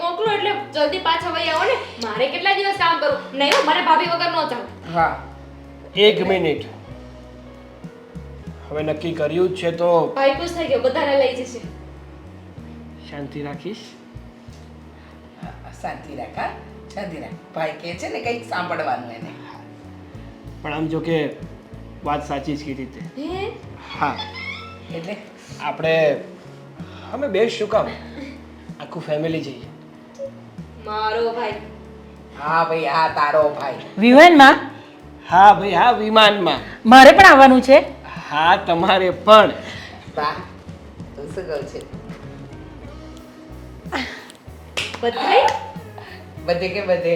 મોકલો એટલે જલ્દી પાછા વહી આવો ને. મારે કેટલા દિવસ કામ કરું? નહીં હો, મને ભાભી વગર ન ચાલે. હા એક મિનિટ, હવે નક્કી કર્યું જ છે તો ભાઈ ખુશ થઈ ગયો, બધાને લઈ જશે. શાંતિ રાખીશ. શાંતિ રાખ, હા શાંતિ રાખ. ભાઈ કે છે ને કંઈક સાંભળવાનું એને. પણ આમ જો કે વાત સાચી જ કીધી તે. હે? હા, એટલે આપણે અમે બે શું કામ આખું ફેમિલી જઈએ. મારો ભાઈ. હા ભાઈ, આ તારો ભાઈ. વિમાનમાં હા ભાઈ, હા વિમાનમાં. મારે પણ આવવાનું છે. હા, તમારે પણ. બા તું શું કહું છે? બધાય બધે કે બધે